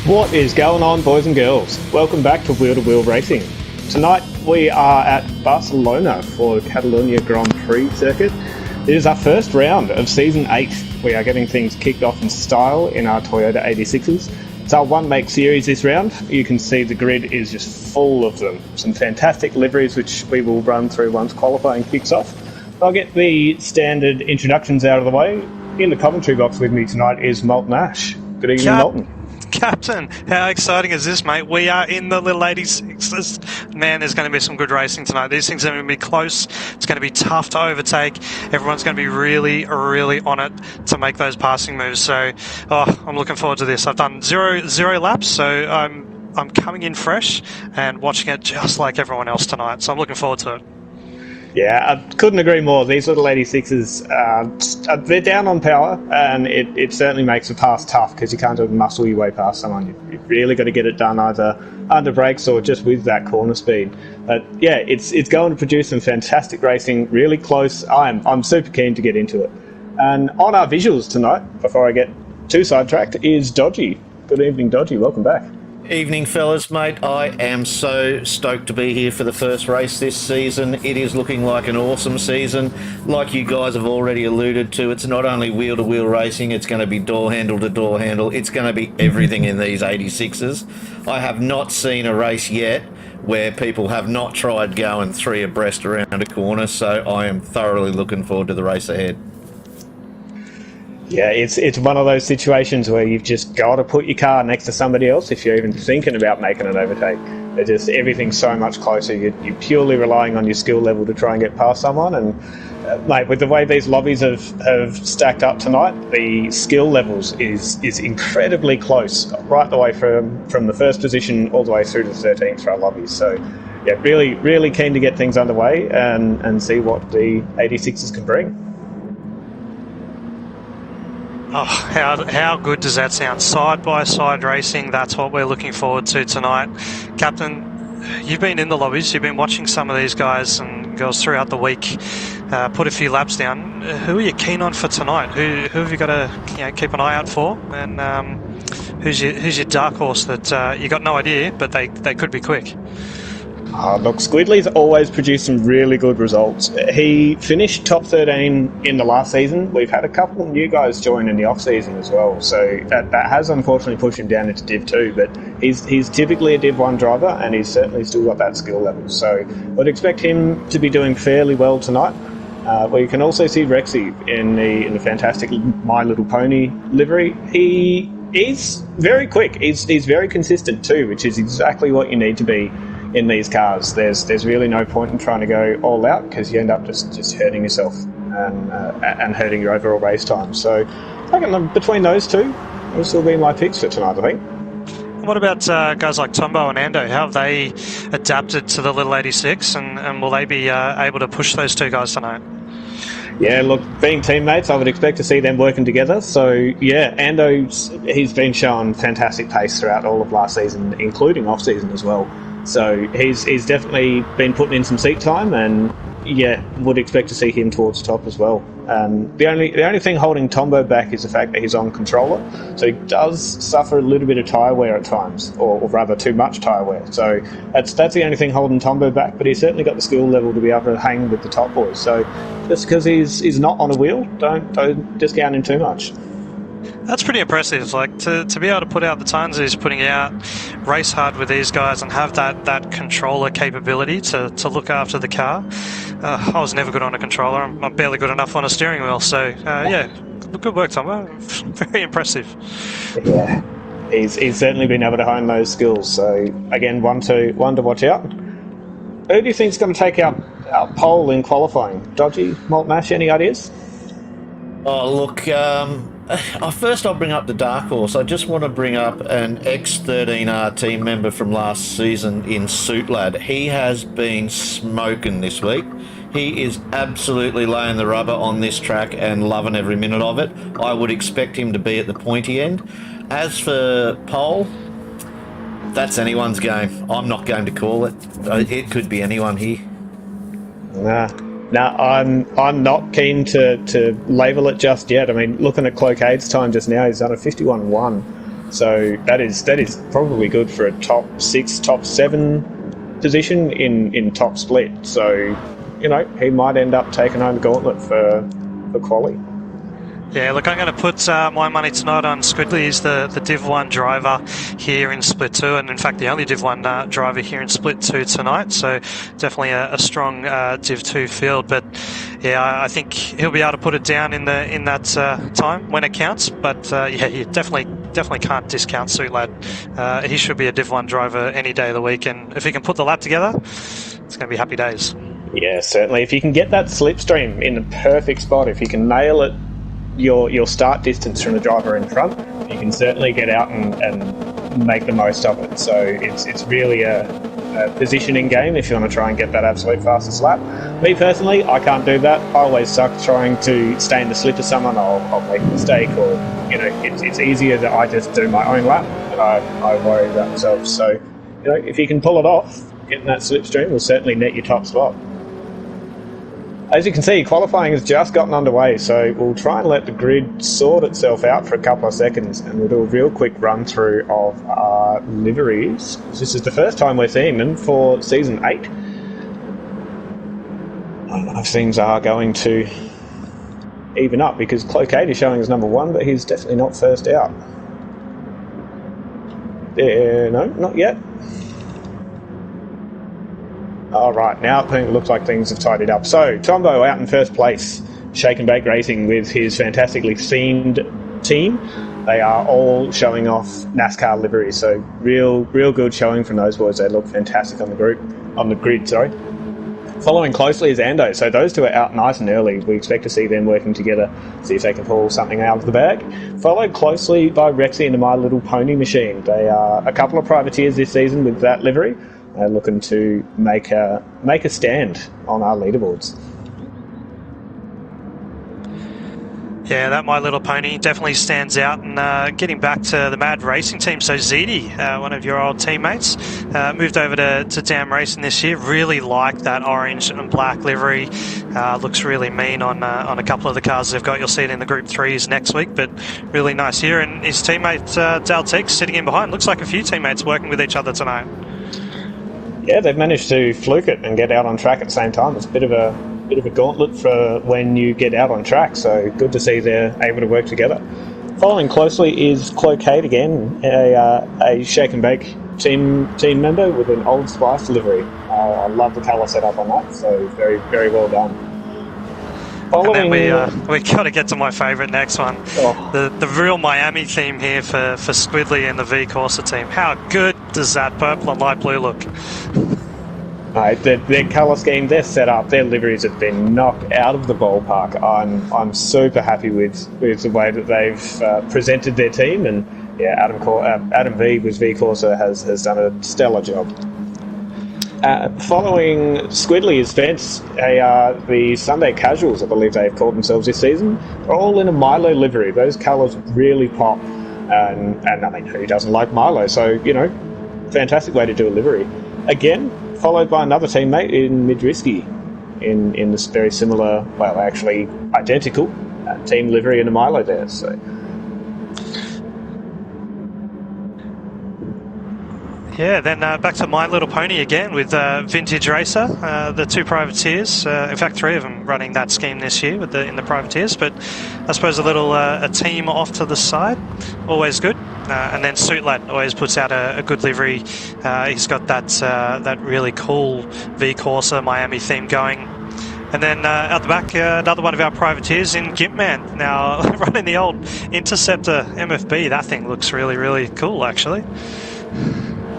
What is going on, boys and girls? Welcome back to Wheel-to-Wheel Racing. Tonight we are at Barcelona for the Catalunya Grand Prix circuit. It is our first round of Season 8. We are getting things kicked off in style in our Toyota 86s. It's our one-make series this round. You can see the grid is just full of them. Some fantastic liveries which we will run through once qualifying kicks off. I'll get the standard introductions out of the way. In the commentary box with me tonight is Malton Ash. Good evening, Malton. Captain, how exciting is this, mate? We are in the little 86s. Man, there's going to be some good racing tonight. These things are going to be close. It's going to be tough to overtake. Everyone's going to be really, really on it to make those passing moves. So, I'm looking forward to this. I've done zero laps, so I'm coming in fresh and watching it just like everyone else tonight. So I'm looking forward to it. Yeah, I couldn't agree more. These little 86s, they're down on power, and it certainly makes the pass tough because you can't just muscle your way past someone. You've really got to get it done either under brakes or just with that corner speed. But yeah, it's going to produce some fantastic racing, really close. I'm super keen to get into it. And on our visuals tonight, before I get too sidetracked, is Dodgy. Good evening, Dodgy. Welcome back. Evening, fellas, mate. I am so stoked to be here for the first race this season. It is looking like an awesome season. Like you guys have already alluded to, it's not only wheel-to-wheel racing, it's going to be door handle to door handle. It's going to be everything in these 86s. I have not seen a race yet where people have not tried going three abreast around a corner, so I am thoroughly looking forward to the race ahead. Yeah, it's one of those situations where you've just got to put your car next to somebody else if you're even thinking about making an overtake. Everything's so much closer. You're purely relying on your skill level to try and get past someone. And mate, with the way these lobbies have stacked up tonight, the skill levels is incredibly close, right the way from the first position all the way through to the 13th for our lobbies. So yeah, really, really keen to get things underway and see what the 86s can bring. Oh, how good does that sound? Side-by-side racing, that's what we're looking forward to tonight. Captain, you've been in the lobbies, you've been watching some of these guys and girls throughout the week, put a few laps down. Who are you keen on for tonight? Who have you got to keep an eye out for? And who's your dark horse that you got no idea, but they could be quick? Look, Squidley's always produced some really good results. He finished top 13 in the last season. We've had a couple of new guys join in the off-season as well, so that has unfortunately pushed him down into Div 2, but he's typically a Div 1 driver, and he's certainly still got that skill level. So I'd expect him to be doing fairly well tonight. We can also see Rexy in the fantastic My Little Pony livery. He's very quick. He's very consistent too, which is exactly what you need to be in these cars. There's really no point in trying to go all out because you end up just hurting yourself and hurting your overall race time. So I reckon between those two, will still be my picks for tonight, I think. What about guys like Tombo and Ando? How have they adapted to the little 86 and will they be able to push those two guys tonight? Yeah, look, being teammates, I would expect to see them working together. So, yeah, he's been showing fantastic pace throughout all of last season, including off-season as well. So he's definitely been putting in some seat time, and yeah, would expect to see him towards the top as well. The only thing holding Tombo back is the fact that he's on controller, so he does suffer a little bit of tyre wear at times, or rather too much tyre wear. So that's the only thing holding Tombo back, but he's certainly got the skill level to be able to hang with the top boys. So just because he's not on a wheel, don't discount him too much. That's pretty impressive. Like to be able to put out the tons he's putting out, race hard with these guys, and have that controller capability to look after the car. I was never good on a controller. I'm barely good enough on a steering wheel. So yeah, good work, Tom. Very impressive. Yeah, he's certainly been able to hone those skills. So again, one to watch out. Who do you think's going to take our pole in qualifying? Dodgy, Malton Ash, any ideas? Oh, look, first I'll bring up the dark horse. I just want to bring up an X13R team member from last season in Suitlad. He has been smoking this week. He is absolutely laying the rubber on this track and loving every minute of it. I would expect him to be at the pointy end. As for pole, that's anyone's game. I'm not going to call it. It could be anyone here. Nah, I'm not keen to label it just yet. I mean, looking at Clocade's time just now, he's done a 51.1 So that is probably good for a top 6, top 7 position in top split. So, he might end up taking home the gauntlet for quali. Yeah, look, I'm going to put my money tonight on Squidley. He's the Div 1 driver here in Split 2, and in fact the only Div 1 driver here in Split 2 tonight, so definitely a strong Div 2 field. But yeah, I think he'll be able to put it down in that time when it counts. But you definitely can't discount Suit Lad. He should be a Div 1 driver any day of the week, and if he can put the lap together, it's going to be happy days. Yeah, certainly. If you can get that slipstream in the perfect spot, if you can nail it, your start distance from the driver in front, you can certainly get out and make the most of it. So it's really a positioning game if you want to try and get that absolute fastest lap. Me personally, I can't do that. I always suck trying to stay in the slip of someone. I'll make a mistake, or it's easier that I just do my own lap and I worry about myself. So if you can pull it off, getting that slipstream will certainly net your top spot. As you can see, qualifying has just gotten underway, so we'll try and let the grid sort itself out for a couple of seconds, and we'll do a real quick run through of our liveries. This is the first time we're seeing them for Season 8. I don't know if things are going to even up, because Cloquet is showing as number 1, but he's definitely not first out. No, not yet. All right, now it looks like things have tidied up. So, Tombo out in first place, Shake and Bake Racing with his fantastically themed team. They are all showing off NASCAR liveries, so real good showing from those boys. They look fantastic on the grid. Following closely is Ando, so those two are out nice and early. We expect to see them working together, see if they can pull something out of the bag. Followed closely by Rexy and the My Little Pony machine. They are a couple of privateers this season with that livery. They're looking to make a stand on our leaderboards. Yeah, that My Little Pony definitely stands out. And getting back to the Mad Racing team, so Ziti, one of your old teammates, moved over to Dam Racing this year. Really like that orange and black livery. Looks really mean on a couple of the cars they've got. You'll see it in the Group 3s next week, but really nice here. And his teammate, Dal Teeks, sitting in behind. Looks like a few teammates working with each other tonight. Yeah, they've managed to fluke it and get out on track at the same time. It's a bit of a gauntlet for when you get out on track, so good to see they're able to work together. Following closely is Cloquet again, a Shake and Bake team member with an Old Spice livery. I love the colour setup on that, so very, very well done. And then we got to get to my favourite next one. The real Miami theme here for Squidley and the V Corsa team. How good does that purple and light blue look? Their colour scheme, their setup, their liveries have been knocked out of the ballpark. I'm super happy with the way that they've presented their team, and yeah, Adam V with V Corsa has done a stellar job. Following Squidley is Vents, the Sunday Casuals, I believe they've called themselves this season. They're all in a Milo livery. Those colours really pop, and I mean, who doesn't like Milo? So, fantastic way to do a livery. Again, followed by another teammate in Midrisky in this very similar, well, actually identical team livery in a Milo there. So. Yeah, then back to My Little Pony again with Vintage Racer, the two privateers. In fact, 3 of them running that scheme this year in the privateers. But I suppose a team off to the side, always good. And then Suit Lad always puts out a good livery. He's got that really cool V Corsa Miami theme going. And then out the back, another one of our privateers in Gimpman. Now running the old Interceptor MFB. That thing looks really, really cool, actually.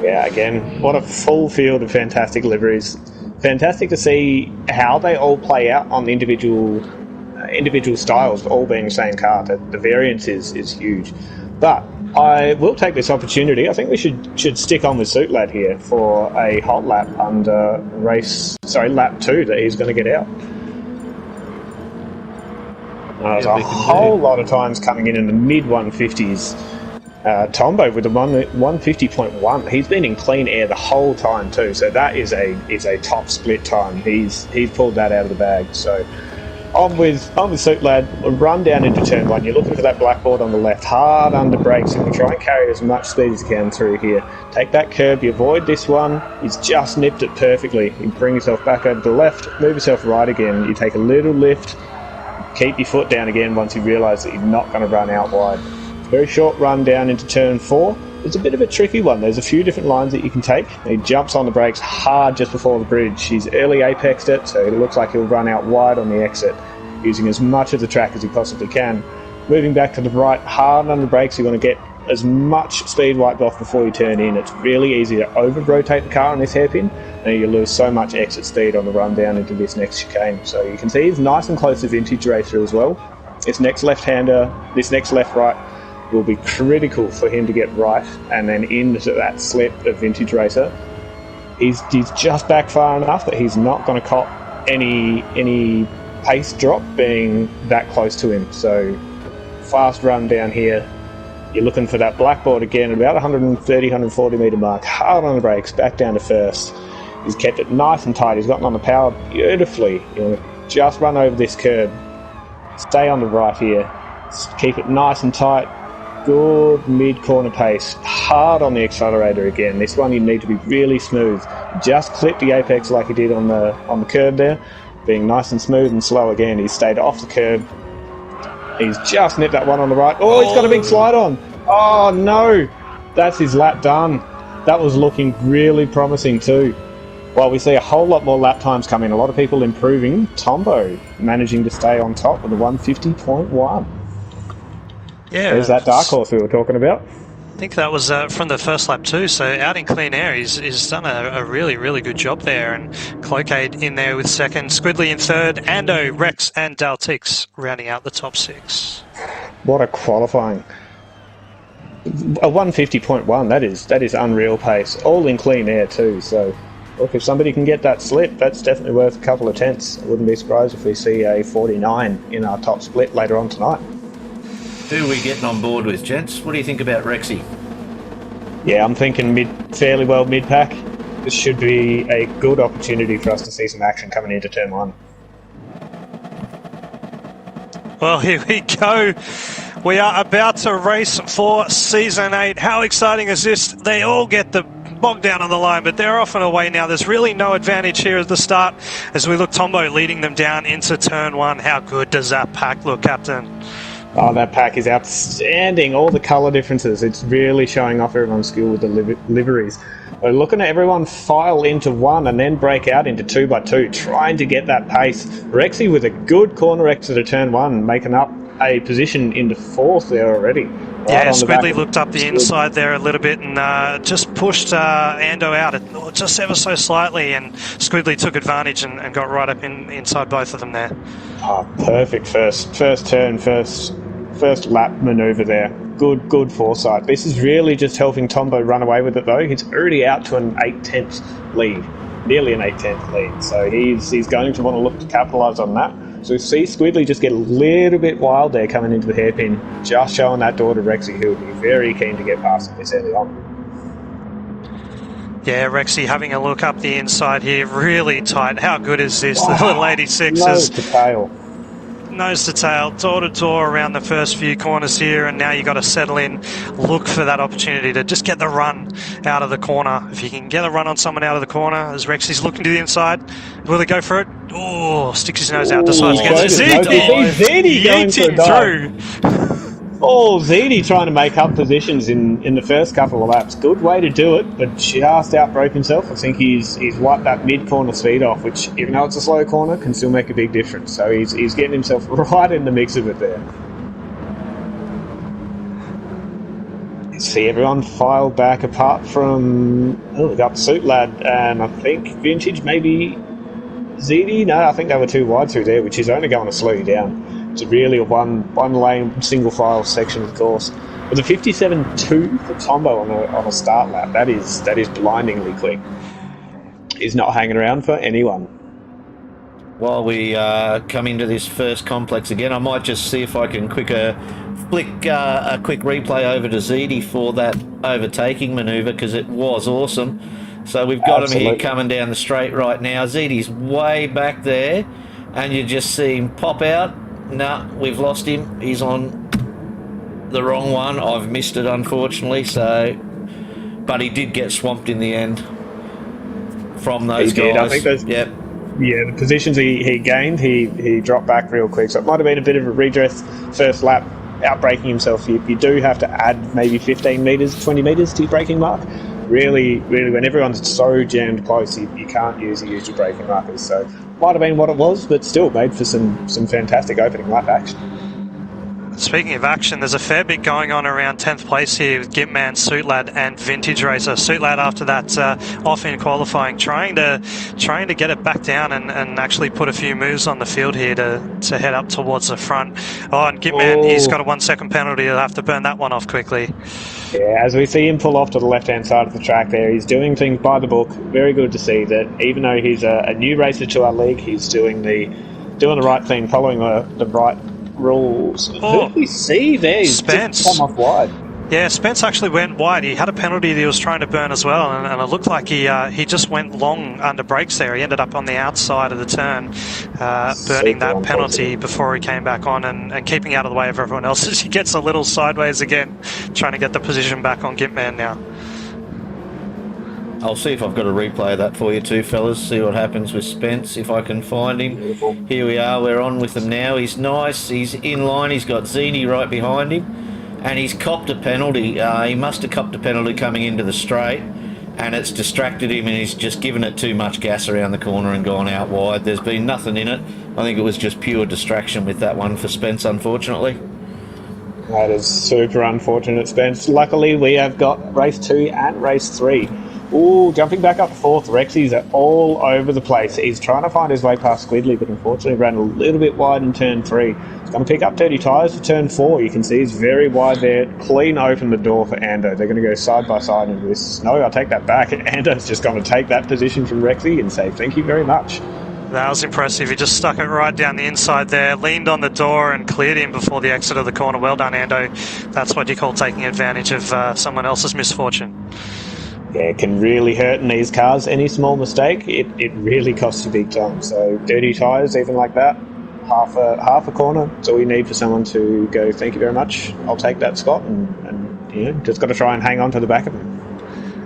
Yeah, again, what a full field of fantastic liveries. Fantastic to see how they all play out on the individual styles, all being the same car. The variance is huge. But I will take this opportunity. I think we should stick on with Suit Lad here for a hot lap under lap 2 that he's going to get out. There's a whole lot of times coming in the mid 150s. Tombo with the 150.1. He's been in clean air the whole time too, so that is a top split time. He's pulled that out of the bag. So On with Suit Lad, run down into turn one. You're looking for that blackboard on the left, hard under brakes, and try and carry as much speed as you can through here. Take that curb, you avoid this one. He's just nipped it perfectly. You bring yourself back over to the left, move yourself right again. You take a little lift, keep your foot down again once you realise that you're not going to run out wide. Very short run down into turn four. It's a bit of a tricky one. There's a few different lines that you can take. He jumps on the brakes hard just before the bridge. He's early apexed it, so it looks like he'll run out wide on the exit, using as much of the track as he possibly can. Moving back to the right, hard on the brakes, you want to get as much speed wiped off before you turn in. It's really easy to over-rotate the car on this hairpin, and you lose so much exit speed on the run down into this next chicane. So you can see he's nice and close to Vintage Racer as well. This next left-hander, this next left-right, will be critical for him to get right and then into that slip of Vintage Racer. He's just back far enough that he's not going to cop any pace drop being that close to him. So fast run down here. You're looking for that blackboard again at about 130, 140 metre mark. Hard on the brakes, back down to first. He's kept it nice and tight. He's gotten on the power beautifully. You know, just run over this curb. Stay on the right here. Keep it nice and tight. Good mid-corner pace. Hard on the accelerator again. This one you need to be really smooth. Just clip the apex like he did on the curb there. Being nice and smooth and slow again. He's stayed off the curb. He's just nipped that one on the right. Oh, he's got a big slide on. Oh, no. That's his lap done. That was looking really promising too. While we see a whole lot more lap times coming, a lot of people improving, Tombo managing to stay on top with a 150.1. Yeah, there's that dark horse we were talking about. I think that was from the first lap too. So out in clean air, he's done a really, really good job there. And Cloakade in there with second, Squidly in third, Ando, Rex and Daltix rounding out the top six. What a qualifying. A 150.1, that is unreal pace. All in clean air too. So look, if somebody can get that slip, that's definitely worth a couple of tenths. I wouldn't be surprised if we see a 49 in our top split later on tonight. Who are we getting on board with, gents? What do you think about Rexy? Yeah, I'm thinking fairly well mid-pack. This should be a good opportunity for us to see some action coming into turn one. Well, here we go. We are about to race for Season 8. How exciting is this? They all get the bogged down on the line, but they're off and away now. There's really no advantage here at the start as we look Tombo leading them down into turn one. How good does that pack look, Captain? Oh, that pack is outstanding. All the colour differences. It's really showing off everyone's skill with the liveries. We're looking at everyone file into one and then break out into 2x2, trying to get that pace. Rexy with a good corner exit to turn one, making up a position into fourth there already. Yeah, Squidly looked up the inside there a little bit and just pushed Ando out just ever so slightly, and Squidly took advantage and got right up inside both of them there. Oh, perfect first turn, first lap manoeuvre there. Good foresight. This is really just helping Tombo run away with it though. He's already out to an 8/10 lead, nearly an 8/10 lead. So he's going to want to look to capitalise on that. So we see Squidly just get a little bit wild there coming into the hairpin, just showing that door to Rexy, who will be very keen to get past this early on. Yeah, Rexy having a look up the inside here, really tight. How good is this? The little 86s. Nose to tail. Nose to tail, door to door around the first few corners here, and now you got to settle in, look for that opportunity to just get the run out of the corner. If you can get a run on someone out of the corner, as Rexy's looking to the inside, will he go for it? Oh, sticks his nose out, decides to get it. ZD going for a dive. through. Oh, ZD trying to make up positions in the first couple of laps. Good way to do it, but just outbroke himself. I think he's wiped that mid-corner speed off, which, even though it's a slow corner, can still make a big difference. So he's getting himself right in the mix of it there. See everyone file back apart from... Oh, we got Suit Lad and I think Vintage, maybe ZD? No, I think they were too wide through there, which is only going to slow you down. It's really a one lane single file section of the course. With a 57.2 for Tombo on a start lap, that is blindingly quick. He's not hanging around for anyone. While we come into this first complex again, I might just see if I can flick a quick replay over to ZD for that overtaking manoeuvre, because it was awesome. So we've got him here coming down the straight right now. ZD's way back there. and you just see him pop out. Nah, we've lost him. He's on the wrong one. I've missed it, unfortunately. But he did get swamped in the end from those He did. I guys. think those. Yep. Yeah, the positions he gained, he dropped back real quick. So it might have been a bit of a redress first lap, outbraking himself. You do have to add maybe 15 metres, 20 metres to your braking mark. Really, when everyone's so jammed close, you can't use your braking markers. So might have been what it was, but still made for some fantastic opening lap action. Speaking of action, there's a fair bit going on around 10th place here with Gitman, Suitlad and Vintage Racer. Suitlad after that off in qualifying, trying to get it back down and actually put a few moves on the field here to head up towards the front. Oh, and Gitman, he's got a 1 second penalty. He'll have to burn that one off quickly. Yeah, as we see him pull off to the left-hand side of the track there, he's doing things by the book. Very good to see that even though he's a new racer to our league, he's doing the right thing, following the right rules. Who did we see there? He's Spence. just come off wide. Yeah, Spence actually went wide. He had a penalty that he was trying to burn as well, and it looked like he just went long under brakes there. He ended up on the outside of the turn, burning that penalty before he came back on and keeping out of the way of everyone else as he gets a little sideways again, trying to get the position back on Gitman now. I'll see if I've got a replay of that for you too, fellas. See what happens with Spence, if I can find him. Beautiful. Here we are, we're on with him now. He's nice, he's in line, he's got Zini right behind him, and he's copped a penalty. He must have copped a penalty coming into the straight, and it's distracted him, and he's just given it too much gas around the corner and gone out wide. There's been nothing in it. I think it was just pure distraction with that one for Spence, unfortunately. That is super unfortunate, Spence. Luckily, we have got race 2 and race 3. Ooh, jumping back up to 4th. Rexy's all over the place. He's trying to find his way past Squidly, but unfortunately ran a little bit wide in turn 3. He's going to pick up dirty tyres for turn 4. You can see he's very wide there. Clean open the door for Ando. They're going to go side by side into this. No, I'll take that back. Ando's just going to take that position from Rexy and say thank you very much. That was impressive. He just stuck it right down the inside there, leaned on the door and cleared him before the exit of the corner. Well done, Ando. That's what you call taking advantage of someone else's misfortune. Yeah, it can really hurt in these cars. Any small mistake, it really costs you big time. So dirty tyres, even like that, half a corner, that's all you need for someone to go, thank you very much, I'll take that spot, and you know, just got to try and hang on to the back of them.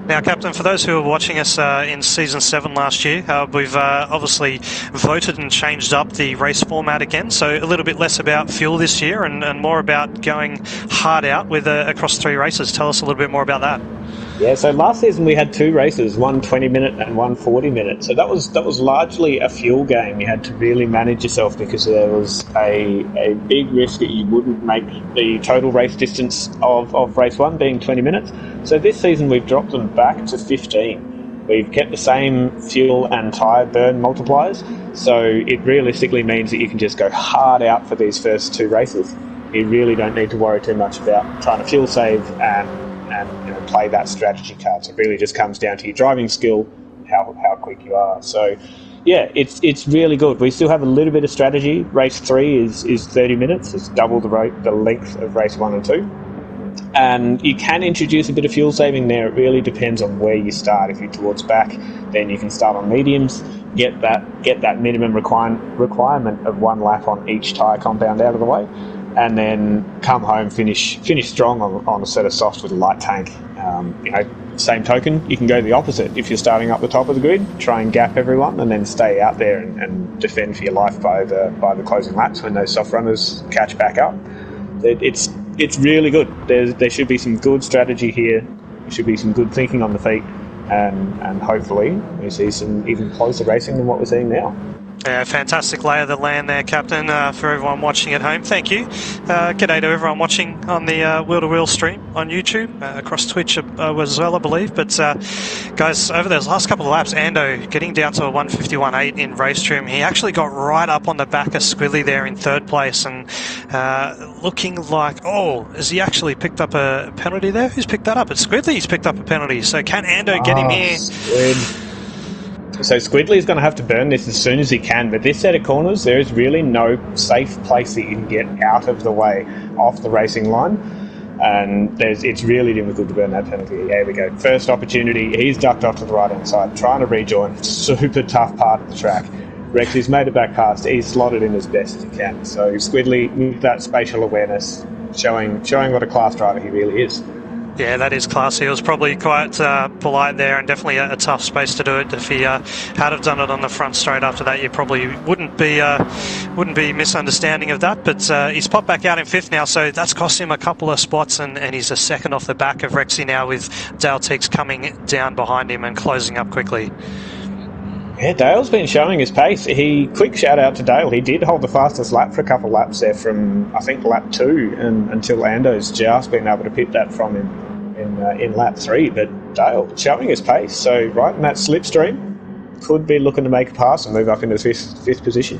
Now, Captain, for those who were watching us in Season 7 last year, we've obviously voted and changed up the race format again, so a little bit less about fuel this year and more about going hard out with across 3 races. Tell us a little bit more about that. Yeah, so last season we had 2 races, one 20-minute and one 40-minute. So that was largely a fuel game. You had to really manage yourself because there was a big risk that you wouldn't make the total race distance of race 1 being 20 minutes. So this season we've dropped them back to 15. We've kept the same fuel and tyre burn multipliers. So it realistically means that you can just go hard out for these first 2 races. You really don't need to worry too much about trying to fuel save and play that strategy card. So it really just comes down to your driving skill, how quick you are. So yeah, it's really good. We still have a little bit of strategy. Race 3 is 30 minutes. It's double the length of race 1 and 2. And you can introduce a bit of fuel saving there. It really depends on where you start. If you're towards back, then you can start on mediums, get that minimum requirement of 1 lap on each tyre compound out of the way, and then come home, finish strong on a set of softs with a light tank. Same token, you can go the opposite. If you're starting up the top of the grid, try and gap everyone, and then stay out there and defend for your life by the closing laps when those soft runners catch back up. It's really good. There should be some good strategy here. There should be some good thinking on the feet, and hopefully we see some even closer racing than what we're seeing now. Yeah, fantastic lay of the land there, Captain, for everyone watching at home. Thank you. G'day to everyone watching on the wheel-to-wheel stream on YouTube, across Twitch as well, I believe. But guys, over those last couple of laps, Ando getting down to a 151.8 in race trim. He actually got right up on the back of Squidly there in 3rd place, and looking like, has he actually picked up a penalty there? Who's picked that up? It's Squidly. He's picked up a penalty. So can Ando get him here? So Squidly's going to have to burn this as soon as he can, but this set of corners, there is really no safe place that you can get out of the way off the racing line, and it's really difficult to burn that penalty. Here we go. First opportunity, he's ducked off to the right-hand side, trying to rejoin. Super tough part of the track. Rexy's made it back past. He's slotted in as best as he can. So Squidley, with that spatial awareness, showing what a class driver he really is. Yeah, that is classy. He was probably quite polite there, and definitely a tough space to do it. If he had have done it on the front straight after that, you probably wouldn't be misunderstanding of that. But he's popped back out in 5th now, so that's cost him a couple of spots, and he's a second off the back of Rexy now, with Dale Teagues coming down behind him and closing up quickly. Yeah, Dale's been showing his pace. Quick shout out to Dale. He did hold the fastest lap for a couple of laps there from, I think, lap 2 and until Ando's just been able to pip that from him in lap 3. But Dale showing his pace. So right in that slipstream, could be looking to make a pass and move up into the fifth position.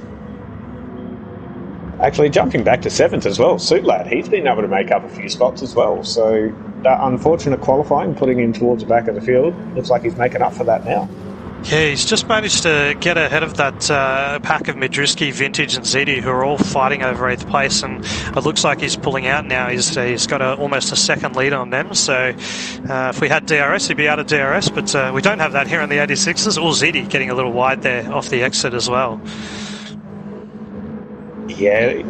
Actually, jumping back to 7th as well, Suit Lad, he's been able to make up a few spots as well. So that unfortunate qualifying, putting him towards the back of the field, looks like he's making up for that now. Yeah, he's just managed to get ahead of that pack of Midriski, Vintage and ZD, who are all fighting over 8th place, and it looks like he's pulling out now. He's got almost a second lead on them, so if we had DRS, he'd be out of DRS, but we don't have that here on the 86s, or ZD getting a little wide there off the exit as well. Yeah,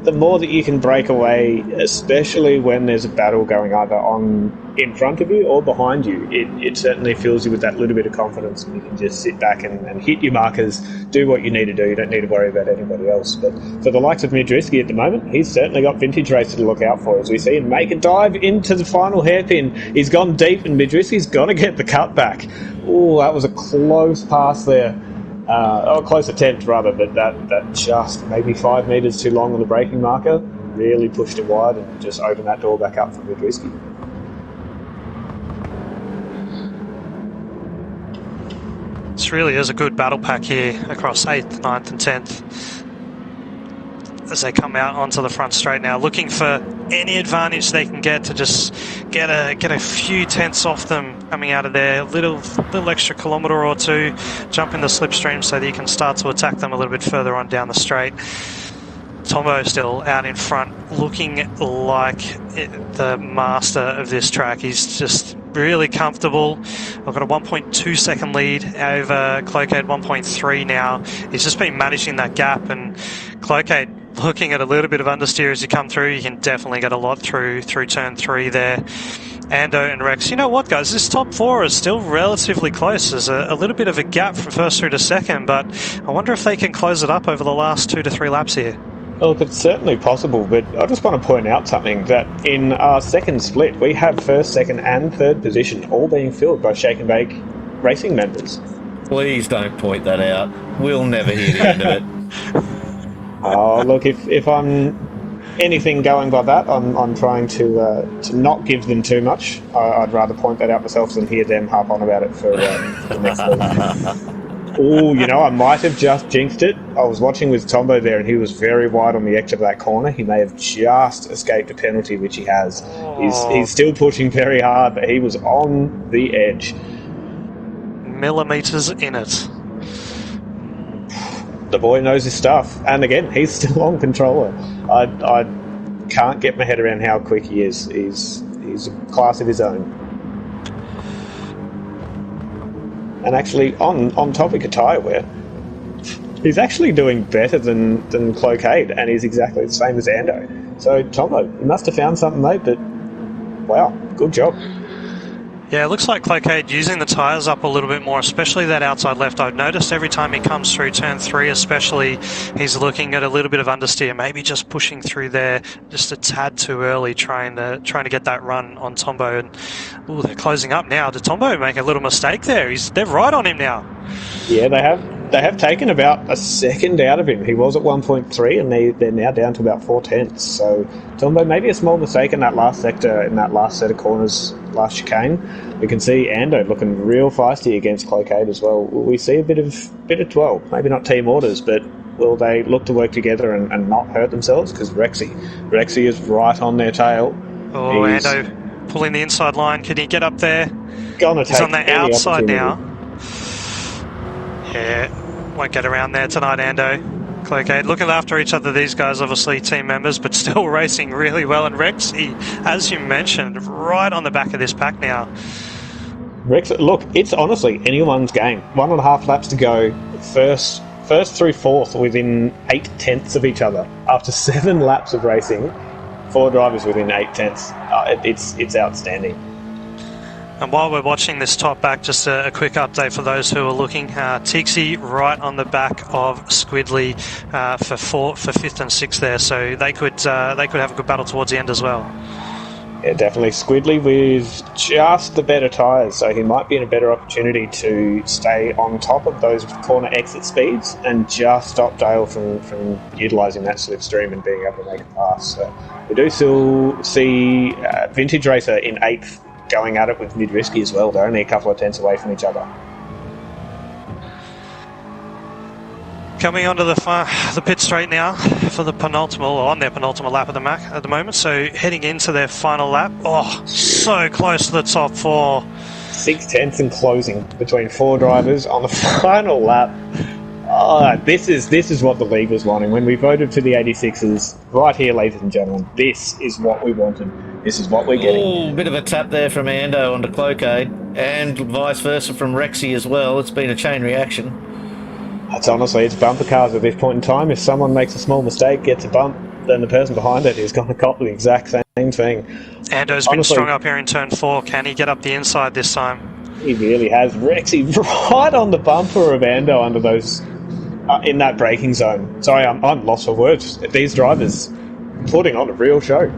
the more that you can break away, especially when there's a battle going either on in front of you or behind you, it certainly fills you with that little bit of confidence, and you can just sit back and hit your markers, do what you need to do. You don't need to worry about anybody else. But for the likes of Midriski at the moment, he's certainly got Vintage Racer to look out for, as we see him make a dive into the final hairpin. He's gone deep, and Midriski's got to get the cut back. Oh, that was a close pass there. Close attempt rather, but that just maybe 5 metres too long on the braking marker really pushed it wide and just opened that door back up for Midriski. This really is a good battle pack here across 8th, 9th and 10th. As they come out onto the front straight now, looking for any advantage they can get to just get a few tenths off them coming out of there, little extra kilometre or two, jump in the slipstream so that you can start to attack them a little bit further on down the straight. Tombo still out in front, looking like the master of this track. He's just really comfortable. I've got a 1.2 second lead over Cloquet, 1.3 now. He's just been managing that gap, and Cloquet looking at a little bit of understeer as you come through. You can definitely get a lot through turn 3 there. Ando and Rex, you know what, guys, this top 4 is still relatively close. There's a little bit of a gap from first through to second, but I wonder if they can close it up over the last 2 to 3 laps here. Well, it's certainly possible, but I just want to point out something, that in our second split, we have 1st, 2nd and 3rd position all being filled by Shake and Bake racing members. Please don't point that out. We'll never hear the end of it. Oh, look, if I'm anything going by that, I'm trying to not give them too much. I'd rather point that out myself than hear them harp on about it for the next week. Oh, I might have just jinxed it. I was watching with Tombo there, and he was very wide on the edge of that corner. He may have just escaped a penalty, which he has. He's still pushing very hard, but he was on the edge. Millimetres in it. The boy knows his stuff, and again, he's still on controller. I can't get my head around how quick he is. He's a class of his own. And actually, on topic of tyre wear, he's actually doing better than Cloquet, and he's exactly the same as Ando. So, Tombo, you must have found something, mate, but wow, good job. Yeah, it looks like Cloquet using the tyres up a little bit more, especially that outside left. I've noticed every time he comes through turn 3 especially, he's looking at a little bit of understeer, maybe just pushing through there just a tad too early, trying to get that run on Tombo. And ooh, they're closing up now. Did Tombo make a little mistake there? They're right on him now. Yeah, they have taken about a second out of him. He was at 1.3 and they're now down to about 4/10. So Tombo, maybe a small mistake in that last sector, in that last set of corners, last chicane. We can see Ando looking real feisty against Cloquet as well. We see a bit of 12, maybe not team orders, but will they look to work together and not hurt themselves? Because Rexy is right on their tail. Oh, Ando pulling the inside line. Can he get up there? He's on the outside now. Yeah, won't get around there tonight, Ando. Cloquet looking after each other, these guys obviously team members, but still racing really well. And Rexy, as you mentioned, right on the back of this pack now. Rex, look, it's honestly anyone's game. 1.5 laps to go. First first through fourth within 8/10 of each other. After 7 laps of racing, 4 drivers within 8/10. It's outstanding. And while we're watching this top back, just a quick update for those who are looking. Tixie right on the back of Squidley for 5th and 6th there, so they could have a good battle towards the end as well. Yeah, definitely. Squidley with just the better tyres, so he might be in a better opportunity to stay on top of those corner exit speeds and just stop Dale from utilising that slipstream and being able to make a pass. So we do still see Vintage Racer in 8th going at it with Mid-Risky as well. They're only a couple of tenths away from each other. Coming onto the pit straight now for the penultimate, or on their penultimate lap at the moment. So heading into their final lap. Oh, so close to the top 4. 6/10 and closing between 4 drivers on the final lap. Oh, this is what the league was wanting. When we voted for the 86s, right here, ladies and gentlemen, this is what we wanted. This is what we're getting. Ooh, bit of a tap there from Ando onto Cloquet, and vice versa from Rexy as well. It's been a chain reaction. It's bumper cars at this point in time. If someone makes a small mistake, gets a bump, then the person behind it is going to cop the exact same thing. Ando's been strong up here in turn 4. Can he get up the inside this time? He really has. Rexy right on the bumper of Ando under those in that braking zone. Sorry, I'm lost for words. These drivers putting on a real show.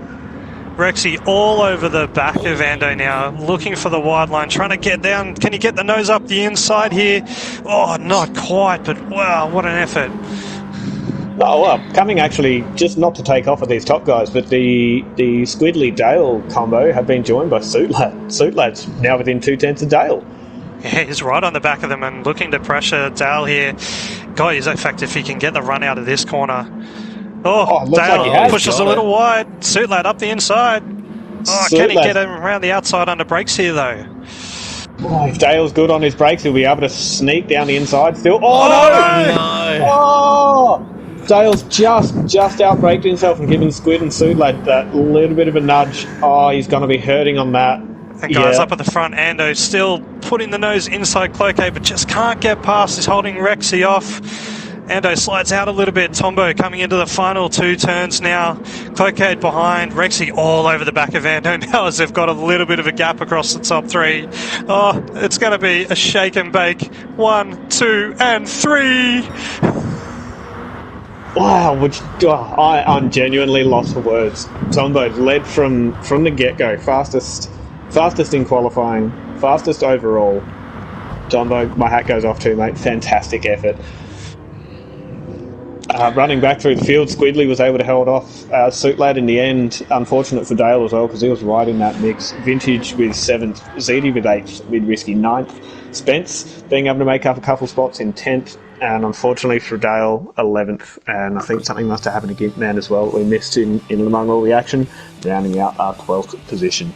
Rexy all over the back of Ando now, looking for the wide line, trying to get down. Can he get the nose up the inside here? Oh, not quite, but wow, what an effort. Oh, well, coming actually, just not to take off of these top guys, but the Squidley-Dale combo have been joined by Suitlad. Suitlad's now within 2/10 of Dale. Yeah, he's right on the back of them and looking to pressure Dale here. God, in fact, if he can get the run out of this corner. Oh, Dale like pushes a little wide. Suitlad up the inside. Oh, can he get him around the outside under brakes here, though? Oh, if Dale's good on his brakes, he'll be able to sneak down the inside still. Oh, no! Oh! Dale's just outbraked himself and given Squid and Suitlad that little bit of a nudge. Oh, he's going to be hurting on that. And guys up at the front, Ando still putting the nose inside Cloquet, but just can't get past. He's holding Rexy off. Ando slides out a little bit. Tombo coming into the final 2 turns now. Cloquet behind. Rexy all over the back of Ando now as they've got a little bit of a gap across the top 3. Oh, it's going to be a shake and bake. 1, 2, and 3. Wow, I'm genuinely lost for words. Tombo led from the get-go. Fastest in qualifying. Fastest overall. Tombo, my hat goes off to you, mate. Fantastic effort. Running back through the field, Squidley was able to hold off Suitlad in the end. Unfortunate for Dale as well, because he was right in that mix. Vintage with 7th, Ziti with 8th, Mid-Risky 9th. Spence being able to make up a couple spots in 10th, and unfortunately for Dale, 11th. And I think something must have happened to Gimpman as well. We missed in among all the action, rounding out our 12th position.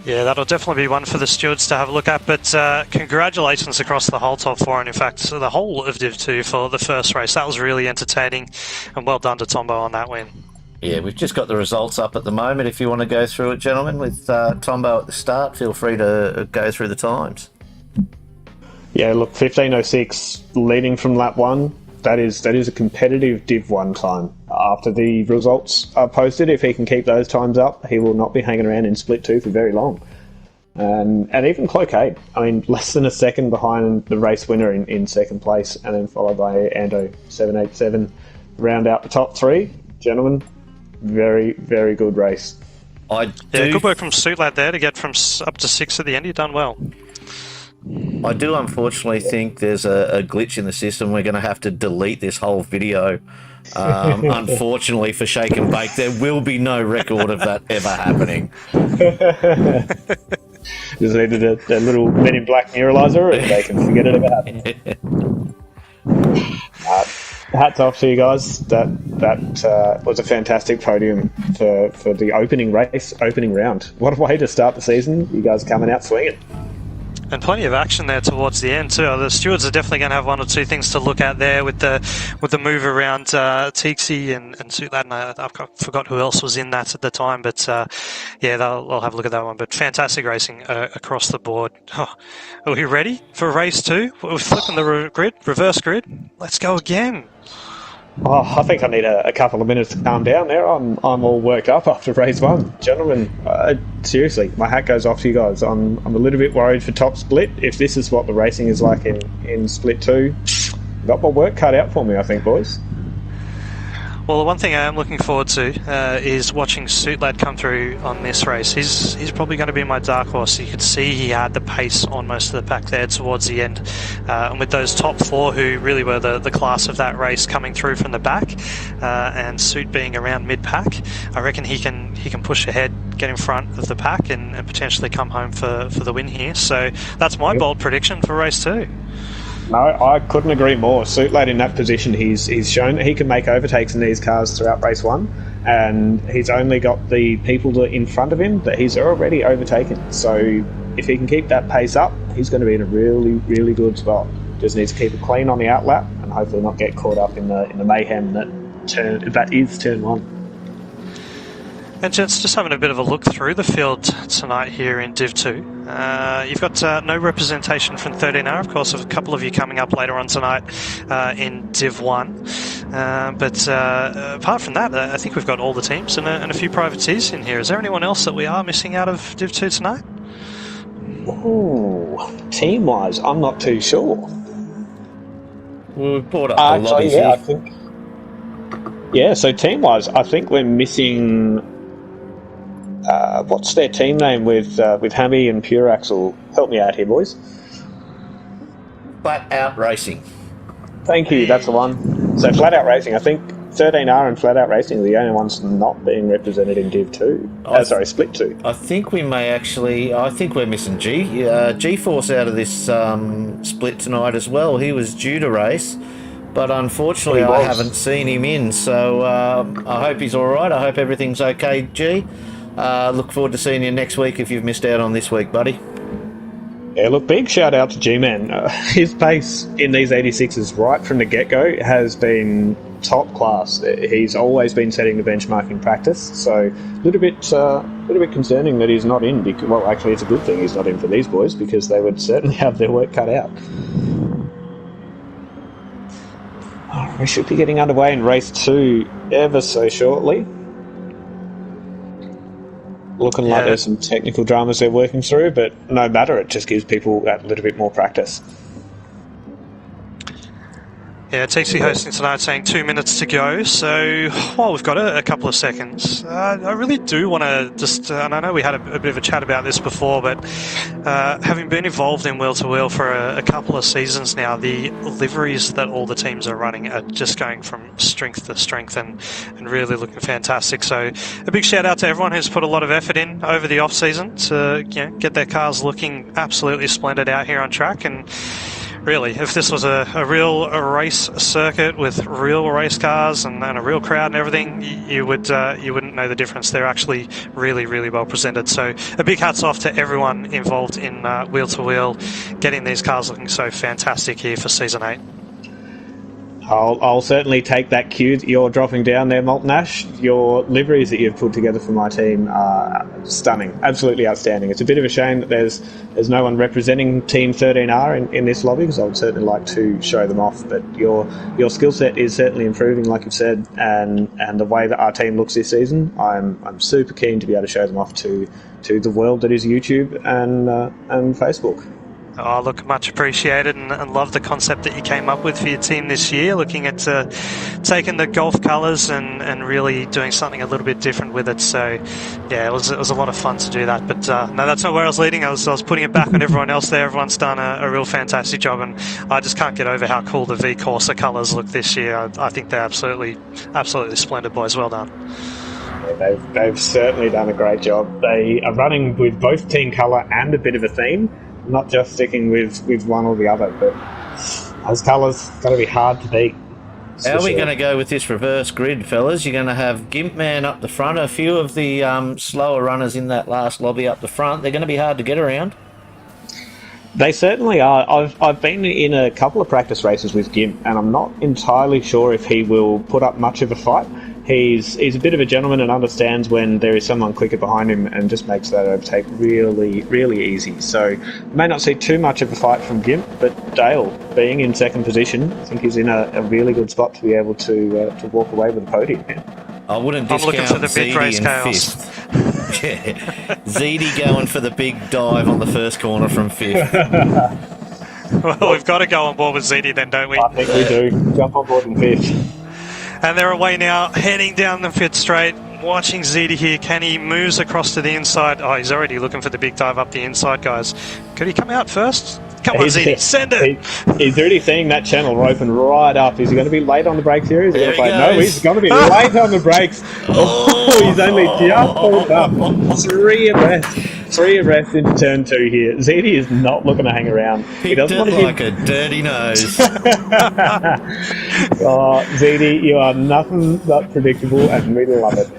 Yeah, that'll definitely be one for the stewards to have a look at, but congratulations across the whole top 4, and in fact the whole of Div 2 for the first race. That was really entertaining, and well done to Tombo on that win. Yeah, we've just got the results up at the moment. If you want to go through it, gentlemen, with Tombo at the start, feel free to go through the times. Yeah, look, 15:06 leading from lap 1. That is a competitive Div 1 time. After the results are posted, if he can keep those times up, he will not be hanging around in Split 2 for very long. And even Cloquet, I mean, less than a second behind the race winner in second place, and then followed by Ando 787, round out the top 3. Gentlemen, very, very good race. Good work from Suitlad there to get from up to 6 at the end. You've done well. I do unfortunately think there's a glitch in the system. We're going to have to delete this whole video. Unfortunately for Shake and Bake, there will be no record of that ever happening. Just needed a little Men in Black neuralizer and they can forget it ever happened. Hats off to you guys. That was a fantastic podium for the opening race, opening round. What a way to start the season. You guys coming out swinging. And plenty of action there towards the end too. The stewards are definitely going to have one or two things to look at there with the move around Tixie and Suitlad. I forgot who else was in that at the time, but yeah, they'll have a look at that one. But fantastic racing across the board. Oh, are we ready for race 2? We're flipping the reverse grid. Let's go again. Oh, I think I need a couple of minutes to calm down there. I'm all worked up after race 1. Gentlemen, seriously, my hat goes off to you guys. I'm a little bit worried for top split. If this is what the racing is like in split 2, got my work cut out for me, I think, boys. Well, the one thing I am looking forward to is watching Suitlad come through on this race. He's probably going to be my dark horse. You could see he had the pace on most of the pack there towards the end. And with those top 4 who really were the class of that race coming through from the back, and Suit being around mid-pack, I reckon he can push ahead, get in front of the pack and potentially come home for the win here. So that's my bold prediction for race 2. No, I couldn't agree more. Suitlad in that position, he's shown that he can make overtakes in these cars throughout race 1, and he's only got the people in front of him that he's already overtaken. So if he can keep that pace up, he's going to be in a really, really good spot. Just needs to keep it clean on the outlap and hopefully not get caught up in the mayhem that is turn 1. And gents, just having a bit of a look through the field tonight here in Div 2. You've got no representation from 13R, of course, a couple of you coming up later on tonight in Div 1. But apart from that, I think we've got all the teams and a few privateers in here. Is there anyone else that we are missing out of Div 2 tonight? Ooh, team-wise, I'm not too sure. Well, we've brought up the lobbies yeah, here. I think. Yeah, so team-wise, I think we're missing. What's their team name with Hammy and Pure Axle? Help me out here, boys. Flat Out Racing. Thank you, that's the one. So Flat Out Racing, I think 13R and Flat Out Racing are the only ones not being represented in Div 2. Split 2. I think we may actually... I think we're missing G-Force out of this split tonight as well. He was due to race, but unfortunately I haven't seen him in. So I hope he's all right. I hope everything's okay, G. Look forward to seeing you next week if you've missed out on this week, buddy. Yeah, look, big shout out to G-Man. His pace in these 86s right from the get-go has been top class. He's always been setting the benchmark in practice, so a little bit concerning that he's not in. Because, well, actually, it's a good thing he's not in for these boys because they would certainly have their work cut out. Oh, we should be getting underway in race 2 ever so shortly. Looking like there's some technical dramas they're working through, but no matter, it just gives people that little bit more practice. Yeah, TC hosting tonight saying 2 minutes to go, so while we've got a couple of seconds, I really do want to just, and I know we had a bit of a chat about this before, but having been involved in Wheel to Wheel for a couple of seasons now, the liveries that all the teams are running are just going from strength to strength and really looking fantastic. So a big shout out to everyone who's put a lot of effort in over the off season to get their cars looking absolutely splendid out here on track. And really, if this was a real race circuit with real race cars and a real crowd and everything, you wouldn't know the difference. They're actually really, really well presented. So a big hats off to everyone involved in Wheel to Wheel, getting these cars looking so fantastic here for Season 8. I'll certainly take that cue that you're dropping down there, Molten Ash. Your liveries that you've put together for my team are stunning, absolutely outstanding. It's a bit of a shame that there's no one representing Team 13R in this lobby, because I would certainly like to show them off. But your skill set is certainly improving, like you've said, and the way that our team looks this season, I'm super keen to be able to show them off to the world that is YouTube and Facebook. Oh, look, much appreciated, and love the concept that you came up with for your team this year, looking at taking the golf colours and really doing something a little bit different with it. So, yeah, it was a lot of fun to do that. But no, that's not where I was leading. I was putting it back on everyone else there. Everyone's done a real fantastic job, and I just can't get over how cool the V Corsa colours look this year. I think they're absolutely splendid, boys. Well done. Yeah, they've certainly done a great job. They are running with both team colour and a bit of a theme, not just sticking with one or the other, but those colours got to be hard to beat. How are we going to go with this reverse grid, fellas? You're going to have Gimp Man up the front, a few of the slower runners in that last lobby up the front. They're going to be hard to get around. They certainly are. I've been in a couple of practice races with Gimp, and I'm not entirely sure if he will put up much of a fight. He's a bit of a gentleman and understands when there is someone quicker behind him and just makes that overtake really, really easy. So may not see too much of a fight from Gimp, but Dale, being in second position, I think he's in a really good spot to be able to walk away with the podium here. I wouldn't discount Zeedy in fifth. Yeah. Zeedy going for the big dive on the first corner from fifth. Well, we've got to go on board with Zeedy then, don't we? I think we do. Jump on board in fifth. And they're away now, heading down the fifth straight. Watching Zeedy here. Can he moves across to the inside? Oh, he's already looking for the big dive up the inside, guys. Could he come out first? Come on, Zeedy, send it! He's already seeing that channel open right up. Is he going to be late on the brakes here? Is he going to No, he's going to be late on the brakes. Oh, he's only just pulled up. Three abreast into turn 2 here. Zeedy is not looking to hang around. He doesn't want to like a dirty nose. Oh, Zeedy, you are nothing but predictable, and we love it.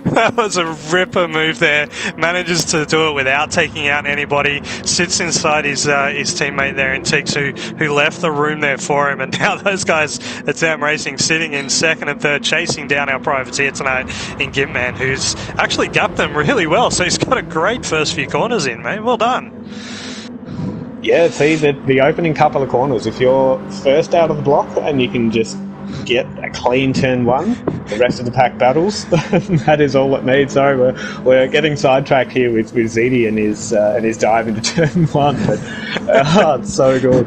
That was a ripper move there. Manages to do it without taking out anybody. Sits inside his teammate there in Tix, who left the room there for him. And now those guys at Sam Racing sitting in second and third, chasing down our privateer tonight in Gimpman, who's actually gapped them really well. So he's got a great first few corners in, mate. Well done. Yeah, see, the opening couple of corners, if you're first out of the block and you can just get a clean turn 1, the rest of the pack battles, that is all it needs. Sorry, we're getting sidetracked here with Zeedy and his dive into turn 1, but it's so good.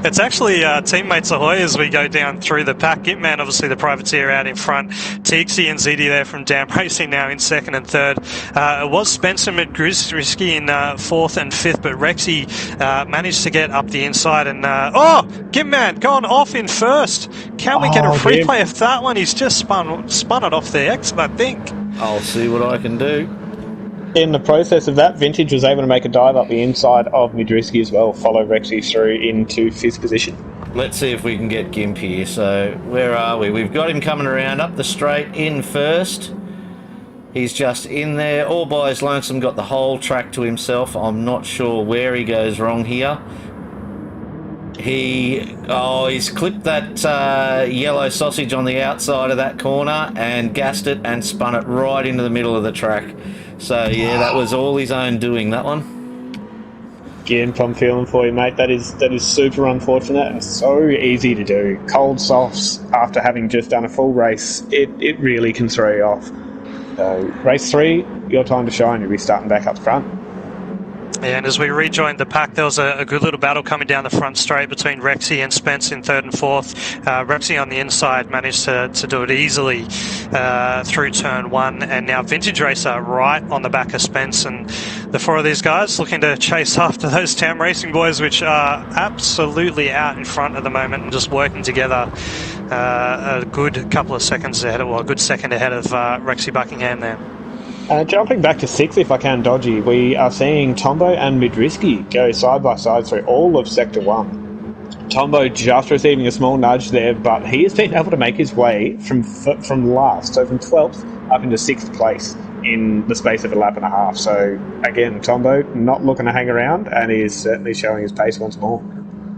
It's actually teammates ahoy as we go down through the pack. Gitman, obviously the privateer out in front. Tixie and Zeedy there from Dam Racing now in second and third. It was Spencer McGrisky in fourth and fifth, but Rexy managed to get up the inside. And Gitman gone off in first. Can we get a replay of that one? He's just spun it off the exit, I think. I'll see what I can do. In the process of that, Vintage was able to make a dive up the inside of Midrisky as well, follow Rexy through into fifth position. Let's see if we can get Gimp here. So, where are we? We've got him coming around up the straight in first. He's just in there, all by his lonesome, got the whole track to himself. I'm not sure where he goes wrong here. He's clipped that yellow sausage on the outside of that corner and gassed it and spun it right into the middle of the track. So, yeah, that was all his own doing, that one. Gimp, I'm feeling for you, mate. That is super unfortunate and so easy to do. Cold softs after having just done a full race, it really can throw you off. So, race 3, your time to shine. You'll be starting back up front. And as we rejoined the pack, there was a good little battle coming down the front straight between Rexy and Spence in third and fourth. Rexy on the inside managed to do it easily through turn 1, and now Vintage Racer right on the back of Spence. And the 4 of these guys looking to chase after those Tam Racing boys, which are absolutely out in front at the moment and just working together a good couple of seconds ahead, a good second ahead of Rexy Buckingham there. Jumping back to 6, if I can, Dodgy, we are seeing Tombo and Midrisky go side by side through all of Sector 1. Tombo just receiving a small nudge there, but he has been able to make his way from last, so from 12th up into 6th place in the space of a lap and a half. So, again, Tombo not looking to hang around, and he is certainly showing his pace once more.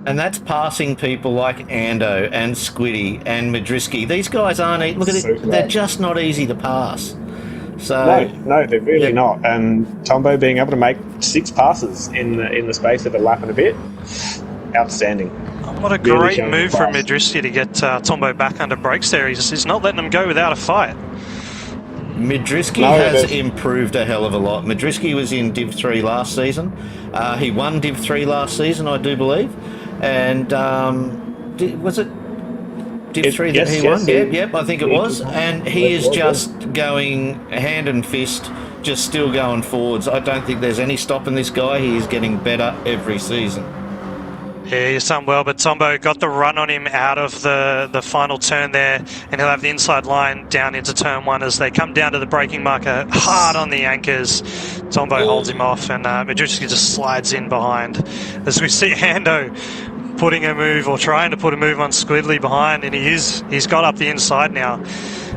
And that's passing people like Ando and Squiddy and Midrisky. These guys aren't... Look at it, they're just not easy to pass. So, no, they're really not. And Tombo being able to make 6 passes in the space of a lap and a bit, outstanding. What a great move from Midrisky to get Tombo back under brakes there. He's not letting him go without a fight. Midrisky has improved a hell of a lot. Midrisky was in Div 3 last season. He won Div 3 last season, I do believe. And was it Div 3 that he won? Yep, I think it was. And he is just going hand and fist, just still going forwards. I don't think there's any stopping this guy. He is getting better every season. Yeah, he's done well, but Tombo got the run on him out of the final turn there, and he'll have the inside line down into turn 1 as they come down to the braking marker, hard on the anchors. Tombo holds him off, and Midrisky just slides in behind. As we see Hando putting a move, or trying to put a move on Squidley behind, and he's got up the inside now.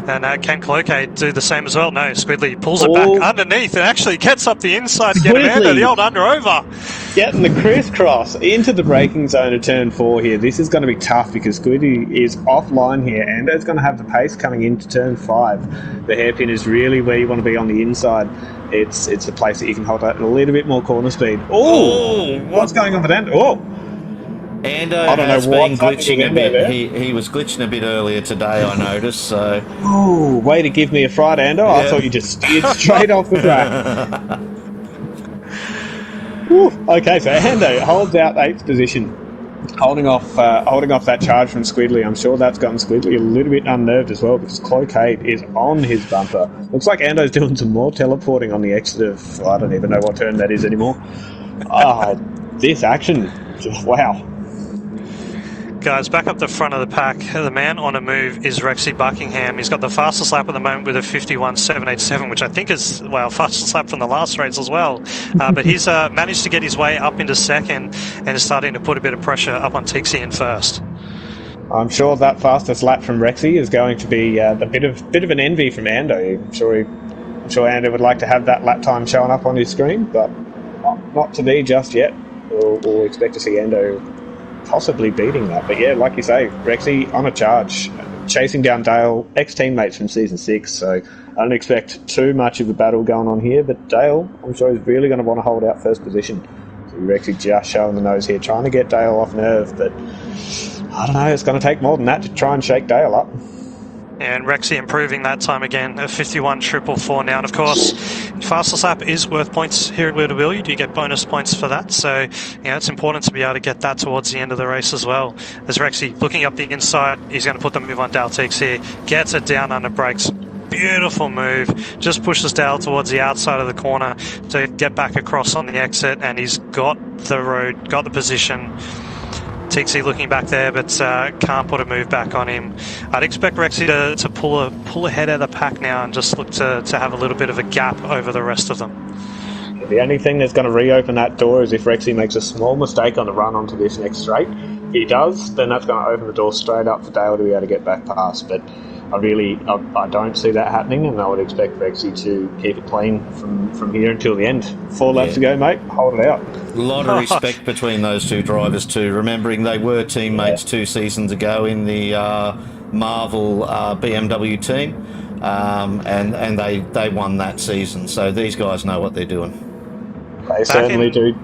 And can Cloquet do the same as well? No, Squidley pulls it back underneath and actually gets up the inside to get Amanda, the old under over. Getting the crisscross into the braking zone of turn 4 here. This is going to be tough because Squidly is offline here. Ando's going to have the pace coming into turn 5. The hairpin is really where you want to be on the inside. It's the place that you can hold out a little bit more corner speed. Oh, what's going on with Ando? Oh, Ando has been glitching a bit. He was glitching a bit earlier today, I noticed. So, way to give me a fright, Ando. Yeah. I thought you just steered straight off the track. Okay, so Ando holds out 8th position, holding off that charge from Squidly. I'm sure that's gotten Squidly a little bit unnerved as well because Cloquet is on his bumper. Looks like Ando's doing some more teleporting on the exit of, I don't even know what turn that is anymore. This action, wow. Guys, back up the front of the pack. The man on a move is Rexy Buckingham. He's got the fastest lap at the moment with a 51.787, which I think is, well, fastest lap from the last race as well. But he's managed to get his way up into second and is starting to put a bit of pressure up on Tixie in first. I'm sure that fastest lap from Rexy is going to be a bit of an envy from Ando. I'm sure Ando would like to have that lap time showing up on his screen, but not to be just yet. We'll expect to see Ando possibly beating that. But yeah, like you say, Rexy on a charge, chasing down Dale, ex-teammates from Season 6, so I don't expect too much of a battle going on here, but Dale, I'm sure he's really going to want to hold out first position. So Rexy just showing the nose here, trying to get Dale off nerve, but I don't know, it's going to take more than that to try and shake Dale up. And Rexy improving that time again, a 51.444 now. And of course, fastest lap is worth points here at W2W. You do get bonus points for that. So, it's important to be able to get that towards the end of the race as well. As Rexy looking up the inside, he's going to put the move on Dale Teeks here. Gets it down under brakes. Beautiful move. Just pushes Dale towards the outside of the corner to get back across on the exit. And he's got the road, got the position. Tixie looking back there, but can't put a move back on him. I'd expect Rexy to pull ahead of the pack now and just look to have a little bit of a gap over the rest of them. The only thing that's going to reopen that door is if Rexy makes a small mistake on the run onto this next straight. If he does, then that's going to open the door straight up for Dale to be able to get back past. But I don't see that happening, and I would expect Rexy to keep it clean from here until the end. 4 laps to go, mate. Hold it out. A lot of respect between those two drivers too. Remembering they were teammates 2 seasons ago in the Marvel BMW team, and they won that season. So these guys know what they're doing. They certainly do.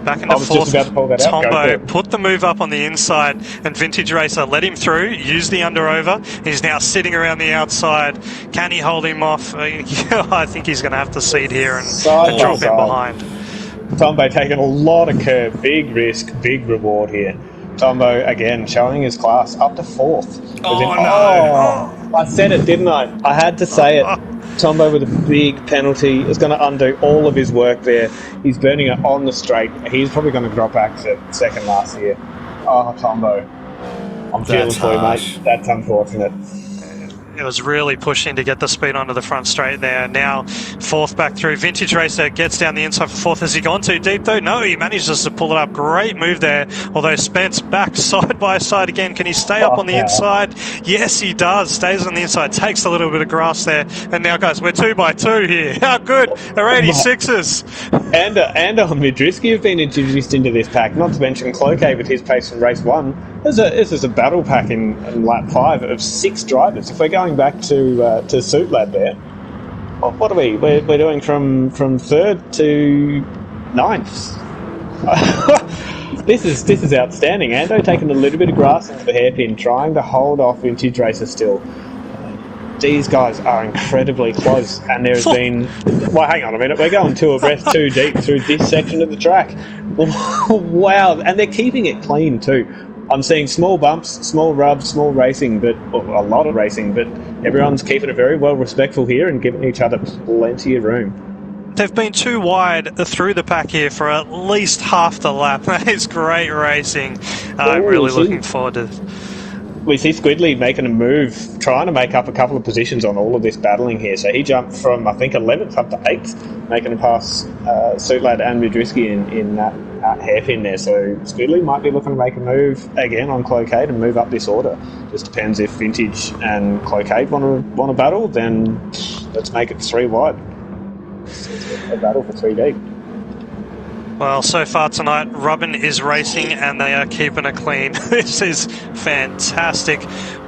Back in the fourth, Tombo put the move up on the inside, and Vintage Racer let him through, used the under-over. He's now sitting around the outside. Can he hold him off? I think he's going to have to seat here and drop him behind. Tombo taking a lot of curb, big risk, big reward here. Tombo, again, showing his class up to 4th. I said it, didn't I? I had to say it. Tombo with a big penalty is going to undo all of his work there. He's burning it on the straight. He's probably going to drop back to second last year. Oh, Tombo. I'm feeling for you, mate. That's unfortunate. It was really pushing to get the speed onto the front straight there. Now, 4th back through. Vintage Racer gets down the inside for 4th. Has he gone too deep, though? No, he manages to pull it up. Great move there. Although Spence back side by side again. Can he stay up on the inside? Yes, he does. Stays on the inside. Takes a little bit of grass there. And now, guys, we're 2 by 2 here. How good are 86s? And Midriski have been introduced into this pack. Not to mention Cloquet with his pace from race 1. This is a battle pack in lap 5 of 6 drivers. If we're going back to Suit Lab there, what are we? We're doing from 3rd to 9th. This is outstanding. Ando taking a little bit of grass into the hairpin, trying to hold off Vintage Racer still. These guys are incredibly close, and there has been... Well, hang on a minute. We're going 2 abreast, 2 deep through this section of the track. Wow, and they're keeping it clean too. I'm seeing small bumps, small rubs, small racing, but a lot of racing, but everyone's keeping it very well respectful here and giving each other plenty of room. They've been too wide through the pack here for at least half the lap. That is great racing. I'm really looking forward to it. We see Squidly making a move, trying to make up a couple of positions on all of this battling here. So he jumped from, I think, 11th up to 8th, making a pass Suitlad and Midriski in that hairpin there. So Squidly might be looking to make a move again on Cloquet to move up this order. Just depends if Vintage and Cloquet want to battle, then let's make it 3 wide. It's a battle for 3 deep. Well, so far tonight, Robin is racing and they are keeping it clean. This is fantastic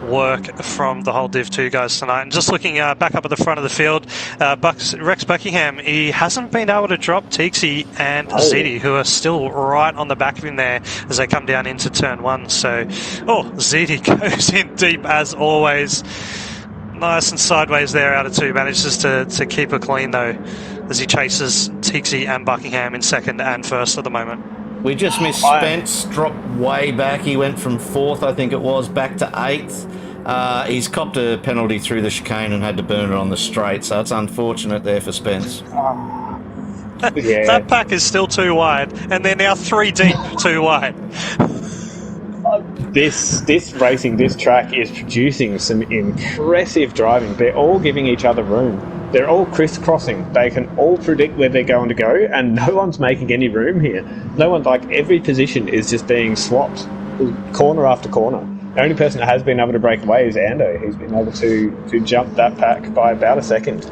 work from the whole Div 2 guys tonight. And just looking back up at the front of the field, Rex Buckingham, he hasn't been able to drop Teaksy and Ziti, who are still right on the back of him there as they come down into turn 1. So, Ziti goes in deep as always. Nice and sideways there out of 2. Manages to keep it clean though, as he chases Teaksy and Buckingham in 2nd and 1st at the moment. We just missed Spence, dropped way back. He went from 4th, I think it was, back to 8th. He's copped a penalty through the chicane and had to burn it on the straight, so it's unfortunate there for Spence. That pack is still too wide, and they're now 3 deep too wide. This track is producing some impressive driving. They're all giving each other room. They're all crisscrossing. They can all predict where they're going to go, and no one's making any room here. No one, every position is just being swapped, corner after corner. The only person that has been able to break away is Ando. He's been able to jump that pack by about a second.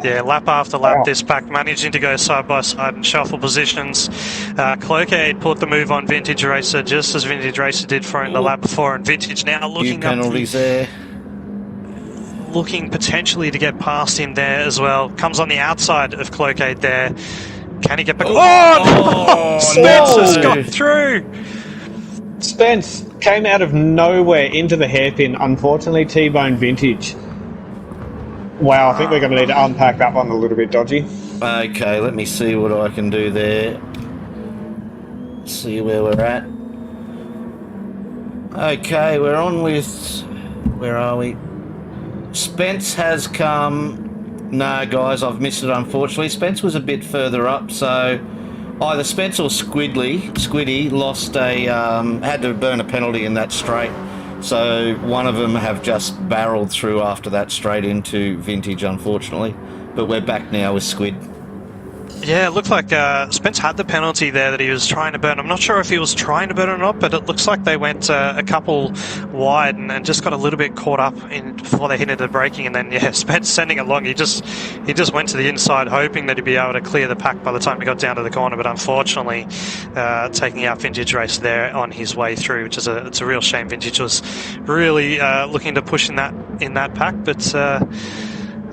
Yeah, lap after lap, this pack managing to go side by side and shuffle positions. Cloakade put the move on Vintage Racer, just as Vintage Racer did for in the lap before, and Vintage now looking up penalties there. Looking potentially to get past him there as well. Comes on the outside of Cloakade there. Can he get back? Spence has got through. Spence came out of nowhere into the hairpin. Unfortunately, T-Bone Vintage. Wow, I think we're going to need to unpack that one a little bit dodgy. Okay, let me see what I can do there. See where we're at. Okay, we're on with... Where are we? Spence has come... No, guys, I've missed it, unfortunately. Spence was a bit further up, so... Either Spence or Squiddy lost a... had to burn a penalty in that straight. So one of them have just barreled through after that straight into Vintage, unfortunately. But we're back now with Squid. Yeah, it looked like Spence had the penalty there that he was trying to burn. I'm not sure if he was trying to burn it or not, but it looks like they went a couple wide and just got a little bit caught up before they hit into the braking. And then, Spence sending it long. He just went to the inside, hoping that he'd be able to clear the pack by the time he got down to the corner. But unfortunately, taking out Vintage Race there on his way through, which is it's a real shame. Vintage was really looking to push in that pack, but.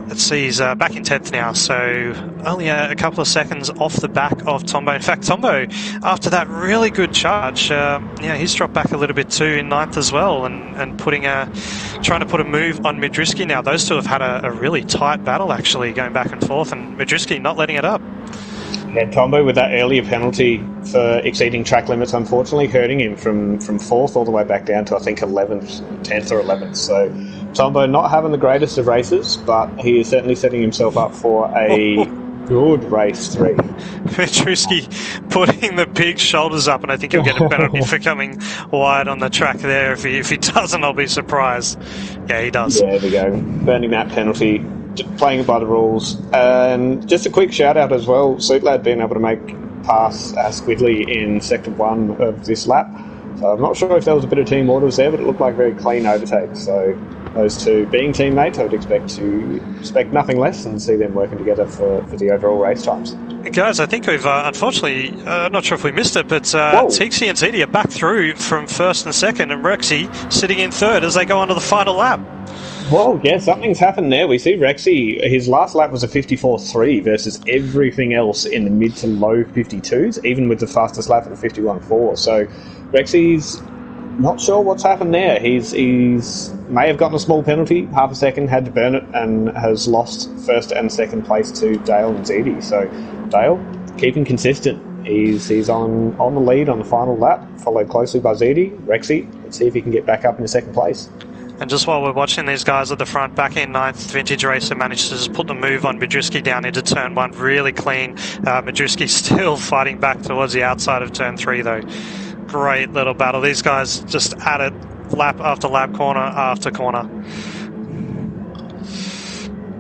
Let's see, he's back in 10th now, so only a couple of seconds off the back of Tombo. In fact, Tombo, after that really good charge, he's dropped back a little bit too in 9th as well, and trying to put a move on Madriski now. Those two have had a really tight battle, actually, going back and forth, and Madriski not letting it up. Yeah, Tombo with that earlier penalty for exceeding track limits, unfortunately, hurting him from 4th all the way back down to, I think, 11th, 10th or 11th. So Tombo not having the greatest of races, but he is certainly setting himself up for a good race 3. Petruski putting the big shoulders up, and I think he'll get a penalty for coming wide on the track there. If he doesn't, I'll be surprised. Yeah, he does. Yeah, there we go. Burning that penalty, playing by the rules. And just a quick shout out as well, Suitlad being able to make pass Squidley in sector 1 of this lap. So I'm not sure if there was a bit of team orders there, but it looked like a very clean overtake. So those two being teammates, I would expect nothing less and see them working together for the overall race times. Guys, I think we've unfortunately, not sure if we missed it, but Tixie and Ziti are back through from 1st and 2nd, and Rexy sitting in 3rd as they go on to the final lap. Whoa, yeah, something's happened there. We see Rexy, his last lap was a 54.3 versus everything else in the mid to low 52s, even with the fastest lap at a 51.4. So Rexy's not sure what's happened there. He's may have gotten a small penalty, half a second, had to burn it, and has lost 1st and 2nd place to Dale and Ziti. So Dale, keeping consistent. He's on the lead on the final lap, followed closely by Ziti. Rexy, let's see if he can get back up into 2nd place. And just while we're watching these guys at the front, back in 9th, Vintage Racer managed to just put the move on Madriski down into turn 1, really clean. Madriski still fighting back towards the outside of turn 3 though. Great little battle. These guys just at it, lap after lap, corner after corner.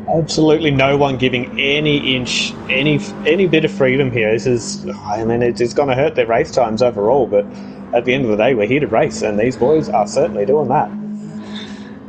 Absolutely no one giving any inch, any bit of freedom here. This is, it's going to hurt their race times overall, but at the end of the day, we're here to race, and these boys are certainly doing that.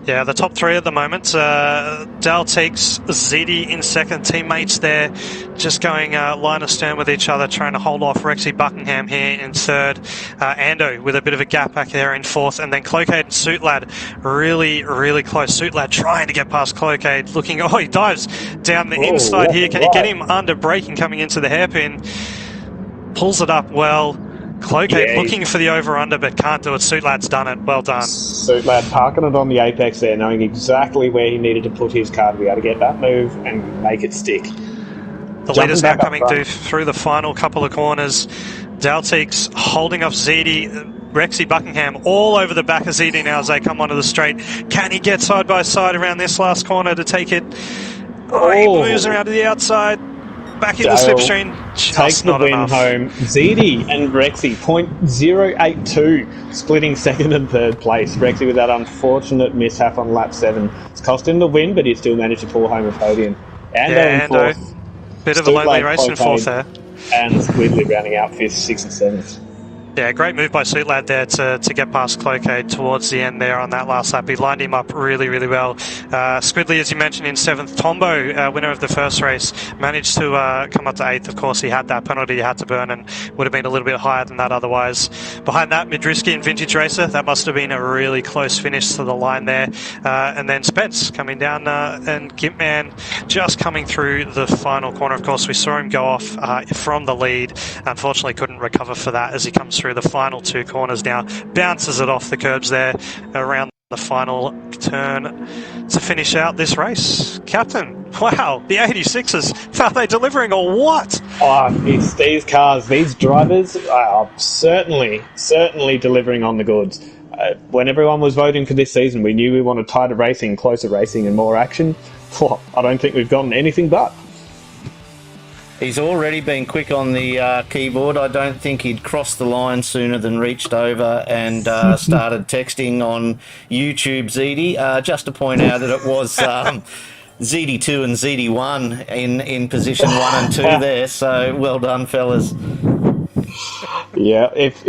Yeah, the top three at the moment. Dal takes ZD in second. Teammates there just going line of stern with each other, trying to hold off Rexy Buckingham here in third. Ando with a bit of a gap back there in fourth. And then Cloakade and Suitlad really, really close. Suitlad trying to get past Cloakade. Looking, he dives down the inside here. Can you get him under braking coming into the hairpin? Pulls it up well. Cloakade looking for the over-under, but can't do it. Suitlad's done it. Well done. Suitlad parking it on the apex there, knowing exactly where he needed to put his car to be able to get that move and make it stick. The leader's now coming through the final couple of corners. Dalteek's holding off ZD. Rexy Buckingham all over the back of ZD now as they come onto the straight. Can he get side by side around this last corner to take it? He moves around to the outside. Back in the slipstream, takes the win home. ZD and Rexy, .082, splitting second and third place. Rexy with that unfortunate mishap on lap 7. It's cost him the win, but he still managed to pull home a podium. And fourth. Bit of a lonely race in fourth there. And Squidly rounding out 5th, 6th and 7th. Yeah, great move by Suitlad there to get past Cloakade towards the end there on that last lap. He lined him up really, really well. Squidly, as you mentioned, in 7th. Tombo, winner of the first race, managed to come up to 8th. Of course, he had that penalty he had to burn and would have been a little bit higher than that otherwise. Behind that, Midriski and Vintage Racer. That must have been a really close finish to the line there. And then Spence coming down and Gimpman just coming through the final corner. Of course, we saw him go off from the lead. Unfortunately, couldn't recover for that as he comes through the final two corners now. Bounces it off the curbs there around the final turn to finish out this race. Captain, wow, the 86s, are they delivering or what? It's these cars, these drivers are certainly delivering on the goods. When everyone was voting for this season, we knew we wanted tighter racing, closer racing and more action. I don't think we've gotten anything but. He's already been quick on the keyboard. I don't think he'd crossed the line sooner than reached over and started texting on YouTube ZD. Just to point out that it was ZD2 and ZD1 in position 1 and 2 there. So well done, fellas. Yeah, if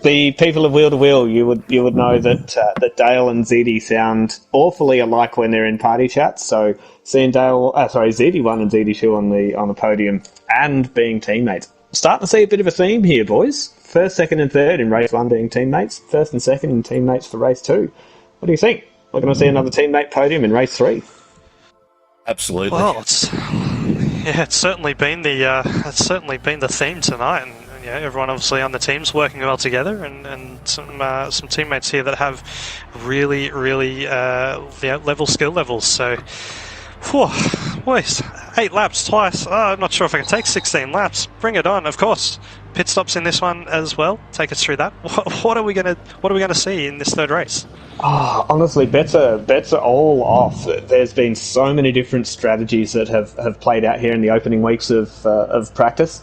the people of Wheel to Wheel, you would know that Dale and ZD sound awfully alike when they're in party chats. So seeing ZD1 and ZD2 on the podium and being teammates, starting to see a bit of a theme here, boys. First, second, and third in race 1 being teammates. First and second in teammates for race 2. What do you think? We're going to see another teammate podium in race 3. Absolutely. Well, it's certainly been the theme tonight. And yeah, everyone obviously on the team's working well together, and some teammates here that have really level skill levels. So, boys, 8 laps twice. I'm not sure if I can take 16 laps. Bring it on, of course. Pit stops in this one as well. Take us through that. What are we gonna see in this third race? Honestly, bets are all off. There's been so many different strategies that have played out here in the opening weeks of practice.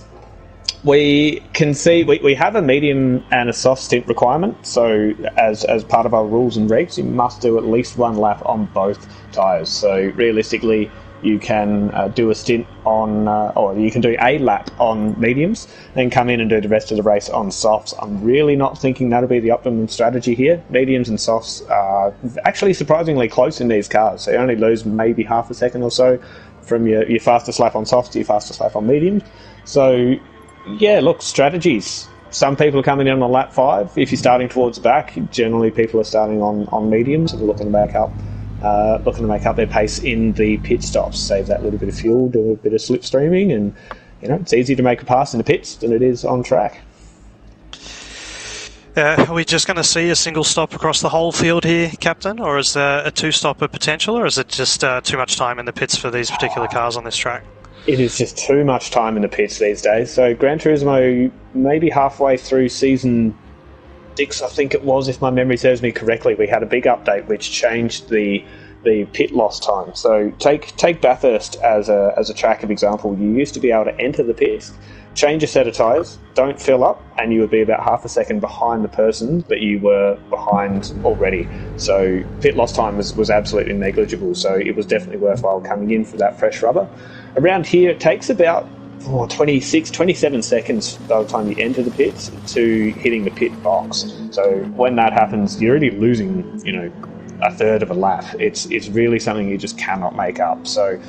We can see we have a medium and a soft stint requirement. So as part of our rules and regs, you must do at least 1 lap on both tyres. So realistically, you can do a stint on, or you can do a lap on mediums, then come in and do the rest of the race on softs. I'm really not thinking that'll be the optimum strategy here. Mediums and softs are actually surprisingly close in these cars. So you only lose maybe half a second or so from your fastest lap on softs to your fastest lap on mediums. So yeah, look, strategies. Some people are coming in on lap 5. If you're starting towards the back, generally people are starting on mediums and looking to make up their pace in the pit stops. Save that little bit of fuel, do a bit of slipstreaming, and it's easier to make a pass in the pits than it is on track. Are we just going to see a single stop across the whole field here, Captain, or is there a 2-stopper potential, or is it just too much time in the pits for these particular cars on this track? It is just too much time in the pits these days. So Gran Turismo, maybe halfway through season 6, I think it was, if my memory serves me correctly, we had a big update which changed the pit loss time. So take Bathurst as a track of example. You used to be able to enter the pit, change a set of tyres, don't fill up, and you would be about half a second behind the person that you were behind already. So pit loss time was absolutely negligible. So it was definitely worthwhile coming in for that fresh rubber. Around here, it takes about 27 seconds by the time you enter the pits to hitting the pit box. So when that happens, you're already losing, a third of a lap. It's really something you just cannot make up. So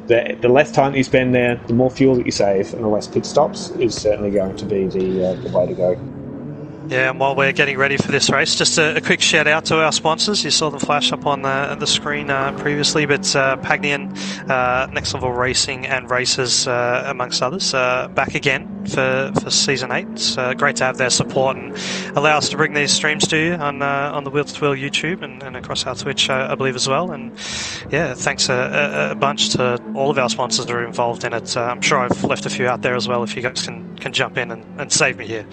the less time that you spend there, the more fuel that you save, and the less pit stops is certainly going to be the way to go. Yeah, and while we're getting ready for this race, just a quick shout out to our sponsors. You saw them flash up on the screen previously, but Pagnian, Next Level Racing and Racers, amongst others, back again for Season 8. It's great to have their support and allow us to bring these streams to you on the W2W YouTube and across our Twitch, I believe, as well. And yeah, thanks a bunch to all of our sponsors that are involved in it. I'm sure I've left a few out there as well if you guys can jump in and save me here.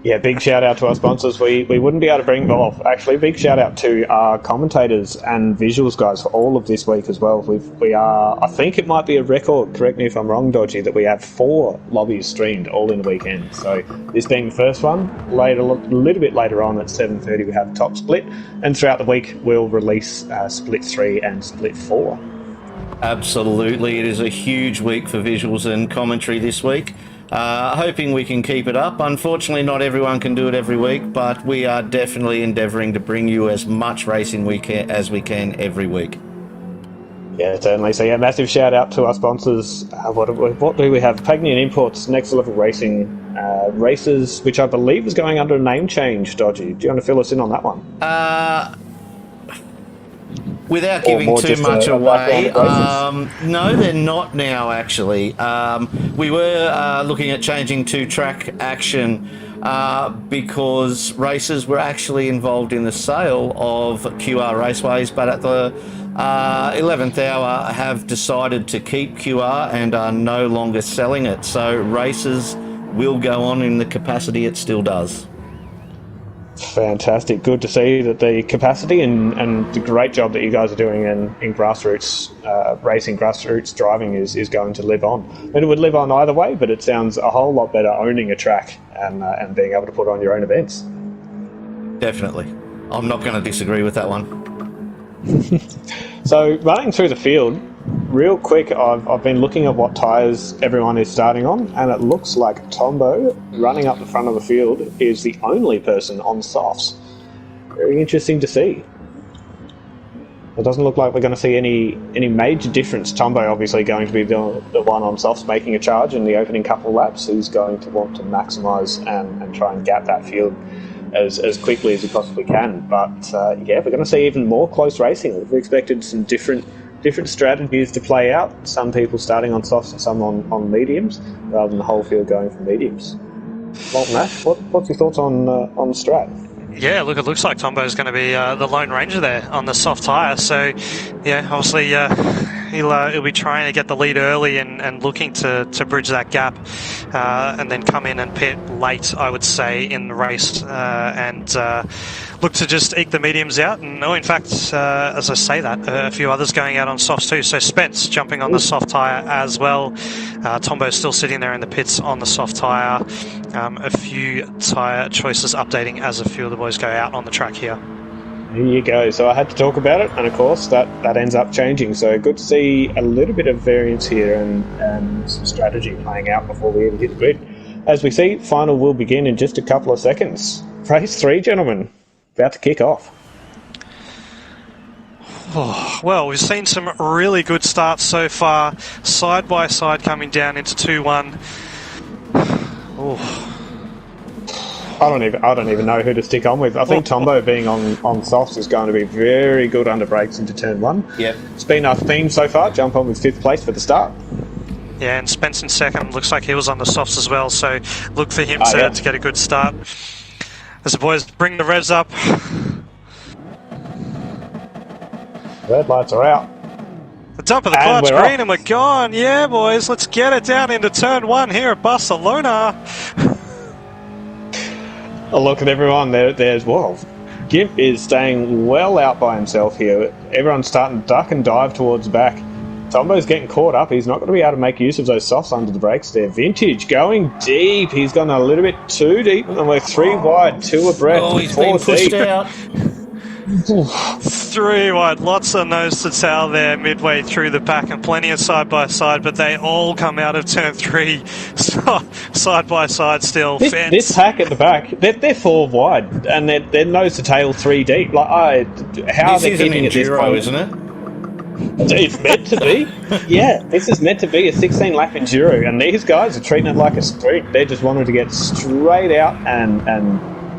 Yeah, big shout out to our sponsors. We wouldn't be able to bring them off. Actually, big shout out to our commentators and visuals guys for all of this week as well. We are, I think it might be a record, correct me if I'm wrong, Dodgy, that we have 4 lobbies streamed all in the weekend. So this being the first one, later, a little bit later on at 7:30 we have Top Split, and throughout the week we'll release Split 3 and Split 4. Absolutely, it is a huge week for visuals and commentary this week. Hoping we can keep it up. Unfortunately, not everyone can do it every week, but we are definitely endeavouring to bring you as much racing as we can every week. Yeah, certainly. So yeah, massive shout out to our sponsors. What do we have? Pagnian Imports, Next Level Racing, Racers, which I believe is going under a name change, Dodgy. Do you want to fill us in on that one? Without giving too much away, no, they're not now, actually. We were looking at changing to track action because racers were actually involved in the sale of QR Raceways, but at the 11th hour have decided to keep QR and are no longer selling it. So racers will go on in the capacity it still does. Fantastic. Good to see that the capacity and the great job that you guys are doing in grassroots racing, grassroots driving is going to live on. And it would live on either way, but it sounds a whole lot better owning a track and being able to put on your own events. Definitely. I'm not going to disagree with that one. So running through the field, real quick, I've been looking at what tyres everyone is starting on, and it looks like Tombo, running up the front of the field, is the only person on softs. Very interesting to see. It doesn't look like we're going to see any major difference. Tombo obviously going to be the one on softs making a charge in the opening couple of laps. He's going to want to maximise and try and gap that field as quickly as he possibly can. But yeah, we're going to see even more close racing. We've expected some different strategies to play out. Some people starting on softs and some on mediums, rather than the whole field going for mediums. Well, Nash, what's your thoughts on strat? Yeah, look, it looks like Tombo's going to be the Lone Ranger there on the soft tyre. So, yeah, obviously he'll be trying to get the lead early and looking to bridge that gap and then come in and pit late, I would say, in the race and look to just eke the mediums out. And in fact, as I say that, a few others going out on softs too. So Spence jumping on the soft tyre as well. Tombo's still sitting there in the pits on the soft tyre. A few tyre choices updating as a few of the boys go out on the track here. Here you go. So I had to talk about it, and of course that ends up changing. So good to see a little bit of variance here and some strategy playing out before we even hit the grid. As we see, final will begin in just a couple of seconds. Race 3, gentlemen, about to kick off. Oh, well, we've seen some really good starts so far, side by side coming down into 2-1. Oh. I don't even know who to stick on with. I think Tombo being on softs is going to be very good under brakes into turn 1. Yep. It's been our theme so far. Jump on with 5th place for the start. Yeah, and Spence in 2nd. Looks like he was on the softs as well, so look for him to get a good start. As the boys bring the revs up. Red lights are out. The dump of the clutch green and we're gone. Yeah, boys, let's get it down into turn 1 here at Barcelona. Oh, look at everyone. There's Gimp is staying well out by himself here. Everyone's starting to duck and dive towards the back. Tombo's getting caught up. He's not going to be able to make use of those softs under the brakes there. Vintage going deep. He's gone a little bit too deep. And we're 3 wide, 2 abreast. Oh, he's been pushed out. 3 3 wide. Lots of nose to tail there midway through the pack and plenty of side by side, but they all come out of turn 3 side by side still. This pack at the back, they're 4 wide and they're nose to tail 3 deep. Like, how this is an enduro, isn't it? It's meant to be. Yeah, this is meant to be a 16 lap enduro, and these guys are treating it like a sprint. They're just wanting to get straight out and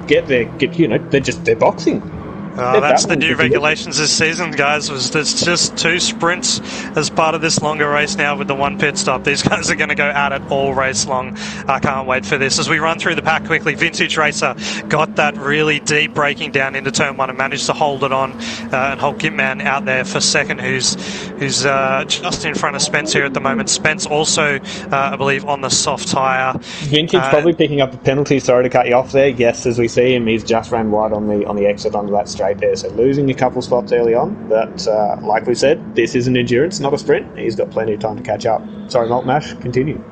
they're boxing. That's the new regulations this season, guys. There's just 2 sprints as part of this longer race now with the 1 pit stop. These guys are going to go at it all race long. I can't wait for this. As we run through the pack quickly, Vintage Racer got that really deep braking down into turn 1 and managed to hold it on and hold Gimman out there for second, who's just in front of Spence here at the moment. Spence also, I believe, on the soft tyre. Vintage probably picking up the penalty. Sorry to cut you off there. Yes, as we see him, he's just ran wide on the exit onto that straight there, so losing a couple spots early on, but like we said, this is an endurance, not a sprint. He's got plenty of time to catch up. Sorry, Malt Mash, continue.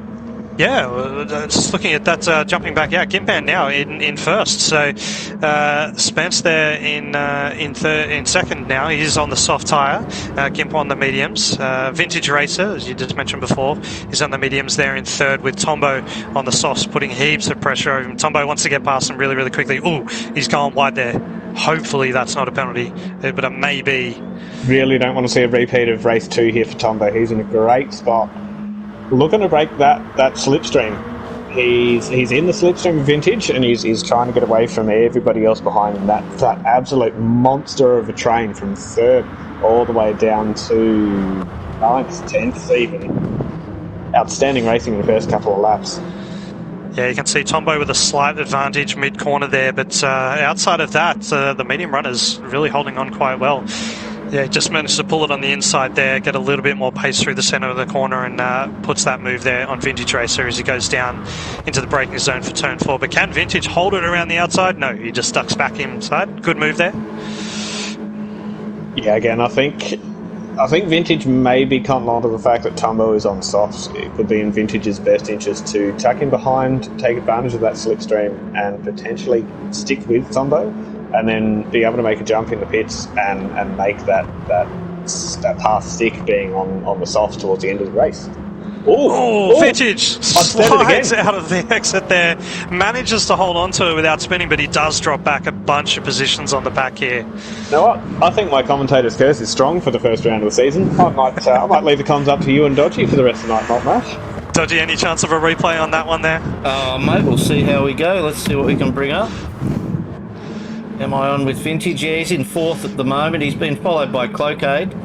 Yeah, just looking at that, jumping back out, Gimpan now in first. So Spence there in second now. He's on the soft tyre. Gimp on the mediums. Vintage Racer, as you just mentioned before, is on the mediums there in third, with Tombo on the softs, putting heaps of pressure over him. Tombo wants to get past him really, really quickly. Ooh, he's gone wide there. Hopefully that's not a penalty, but it may be. Really don't want to see a repeat of race 2 here for Tombo. He's in a great spot, looking to break that slipstream. He's in the slipstream of Vintage, and he's trying to get away from everybody else behind him. That absolute monster of a train from third all the way down to 9th, 10th even. Outstanding racing in the first couple of laps. Yeah, you can see Tombo with a slight advantage mid-corner there, but outside of that, the medium runner's really holding on quite well. Yeah, he just managed to pull it on the inside there, get a little bit more pace through the centre of the corner, and puts that move there on Vintage Racer as he goes down into the braking zone for turn 4. But can Vintage hold it around the outside? No, he just ducks back inside. Good move there. Yeah, again, I think Vintage may be cotton on to the fact that Tombo is on softs. It could be in Vintage's best interest to tuck in behind, take advantage of that slipstream, and potentially stick with Tombo, and then be able to make a jump in the pits and make that path stick being on the softs towards the end of the race. Oh, Vintage slides out of the exit there, manages to hold on to it without spinning, but he does drop back a bunch of positions on the back here. You know what? I think my commentator's curse is strong for the first round of the season. I might leave the comms up to you and Dodgy for the rest of the night, not Mash. Dodgy, any chance of a replay on that one there? Mate, we'll see how we go. Let's see what we can bring up. Am I on with Vintage? Yeah, he's in fourth at the moment. He's been followed by Cloakade.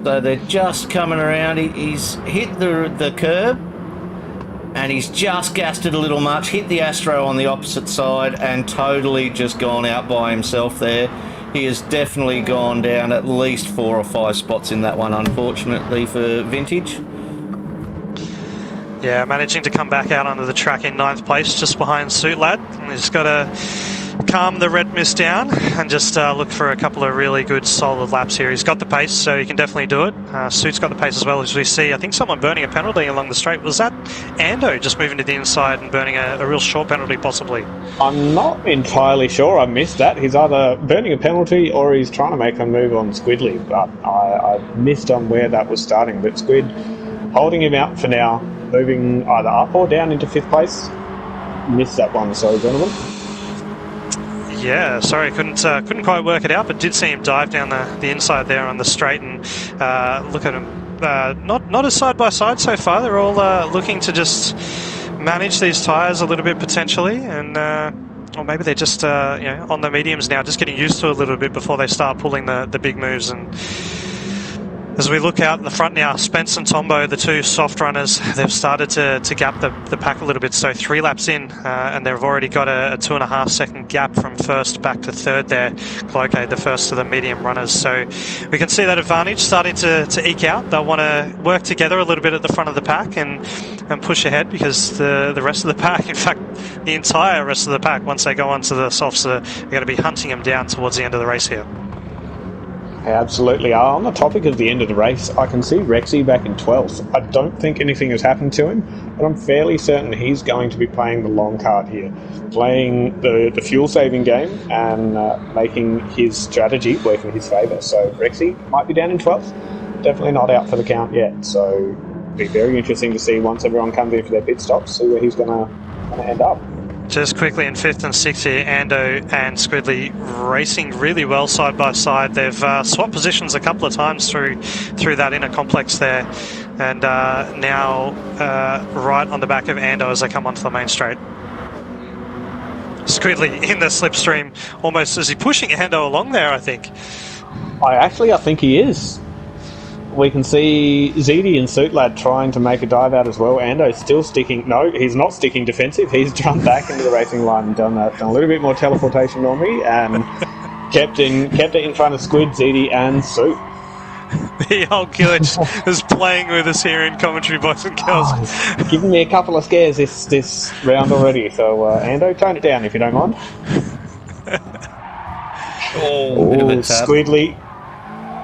So they're just coming around. He's hit the curb, and he's just gassed it a little much, hit the Astro on the opposite side, and totally just gone out by himself there. He has definitely gone down at least 4 or 5 spots in that one, unfortunately, for Vintage. Yeah, managing to come back out onto the track in 9th place, just behind Suit Lad. And he's got to calm the red mist down and just look for a couple of really good solid laps here. He's got the pace, so he can definitely do it. Suit's got the pace as well, as we see. I think someone burning a penalty along the straight. Was that Ando just moving to the inside and burning a real short penalty possibly? I'm not entirely sure. I missed that. He's either burning a penalty or he's trying to make a move on Squidly, but I missed on where that was starting. But Squid holding him out for now, moving either up or down into 5th place. Missed that one, sorry gentlemen. Yeah, sorry, couldn't quite work it out, but did see him dive down the inside there on the straight, and look at him. Not as side by side so far. They're all looking to just manage these tyres a little bit potentially, and or maybe they're just on the mediums now, just getting used to it a little bit before they start pulling the big moves. And as we look out in the front now, Spence and Tombo, the 2 soft runners, they've started to gap the pack a little bit. So 3 laps in, and they've already got a 2.5 second gap from first back to third there. Cloakade, the first of the medium runners. So we can see that advantage starting to eke out. They'll want to work together a little bit at the front of the pack and push ahead, because the rest of the pack, in fact, the entire rest of the pack, once they go onto the softs, are going to be hunting them down towards the end of the race here. They absolutely are. On the topic of the end of the race, I can see Rexy back in 12th. I don't think anything has happened to him, but I'm fairly certain he's going to be playing the long card here, playing the fuel-saving game and making his strategy work in his favour. So Rexy might be down in 12th. Definitely not out for the count yet. So it'll be very interesting to see once everyone comes in for their pit stops, see where he's going to end up. Just quickly in 5th and 6th here, Ando and Squidly racing really well side by side. They've swapped positions a couple of times through that inner complex there, and now right on the back of Ando as they come onto the main straight. Squidly in the slipstream, almost, is he pushing Ando along there, I think? I think he is. We can see ZD and Suitlad trying to make a dive out as well. Ando's still sticking. No, he's not sticking defensive. He's jumped back into the racing line and done a little bit more teleportation normally and kept it in front of Squid, ZD, and Suit. The old glitch is playing with us here in commentary, boys and girls. Oh, he's given me a couple of scares this round already. So Ando, tone it down if you don't mind. Squidly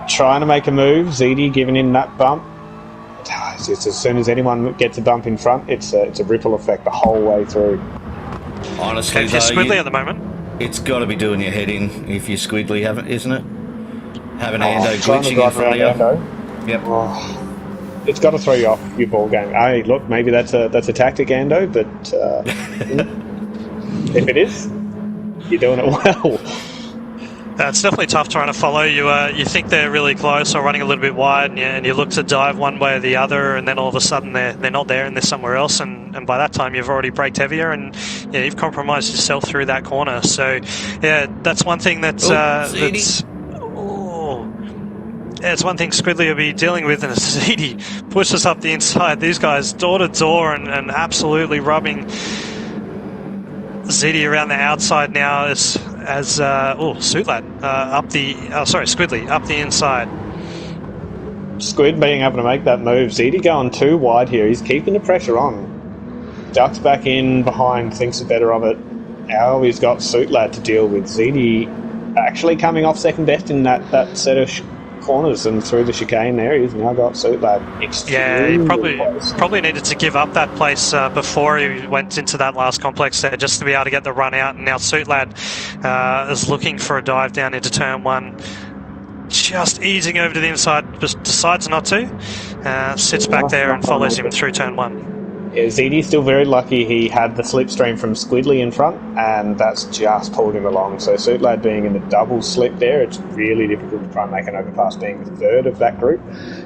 trying to make a move. ZD giving in that bump. It's just, as soon as anyone gets a bump in front, it's a ripple effect the whole way through. Honestly, if you're Squidly at the moment, it's got to be doing your head in if you're Squidly, isn't it? Having Ando glitching in front of you. Yep. Oh, it's got to throw you off your ball game. Hey, look, maybe that's a tactic, Ando, but if it is, you're doing it well. It's definitely tough trying to follow. You think they're really close or running a little bit wide, and you look to dive one way or the other, and then all of a sudden they're not there and they're somewhere else, and by that time you've already braked heavier and you've compromised yourself through that corner. So that's one thing it's one thing Squidly will be dealing with, and ZD pushes up the inside. These guys door to door and absolutely rubbing ZD around the outside now as Suitlad Squidly up the inside. Squid being able to make that move. ZD going too wide here. He's keeping the pressure on. Ducks back in behind, thinks better of it. Now he's got Suitlad to deal with. ZD actually coming off second best in that set of corners and through the chicane there. He's now got Suitlad. He probably needed to give up that place before he went into that last complex there, just to be able to get the run out. And now Suitlad is looking for a dive down into turn 1, just easing over to the inside, just decides not to, sits back there and follows him through turn 1. Yeah, ZD's still very lucky he had the slipstream from Squidly in front, and that's just pulled him along. So Suitlad being in the double slip there, it's really difficult to try and make an overpass. Being the third of that group,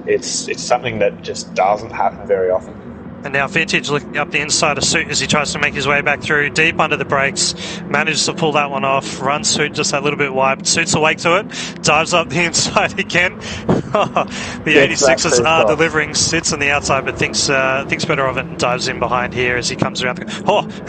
it's something that just doesn't happen very often. And now Vintage looking up the inside of Suit as he tries to make his way back through, deep under the brakes, manages to pull that one off, runs Suit just a little bit wide, but Suit's awake to it, dives up the inside again. The 86ers are delivering, sits on the outside but thinks better of it and dives in behind here as he comes around.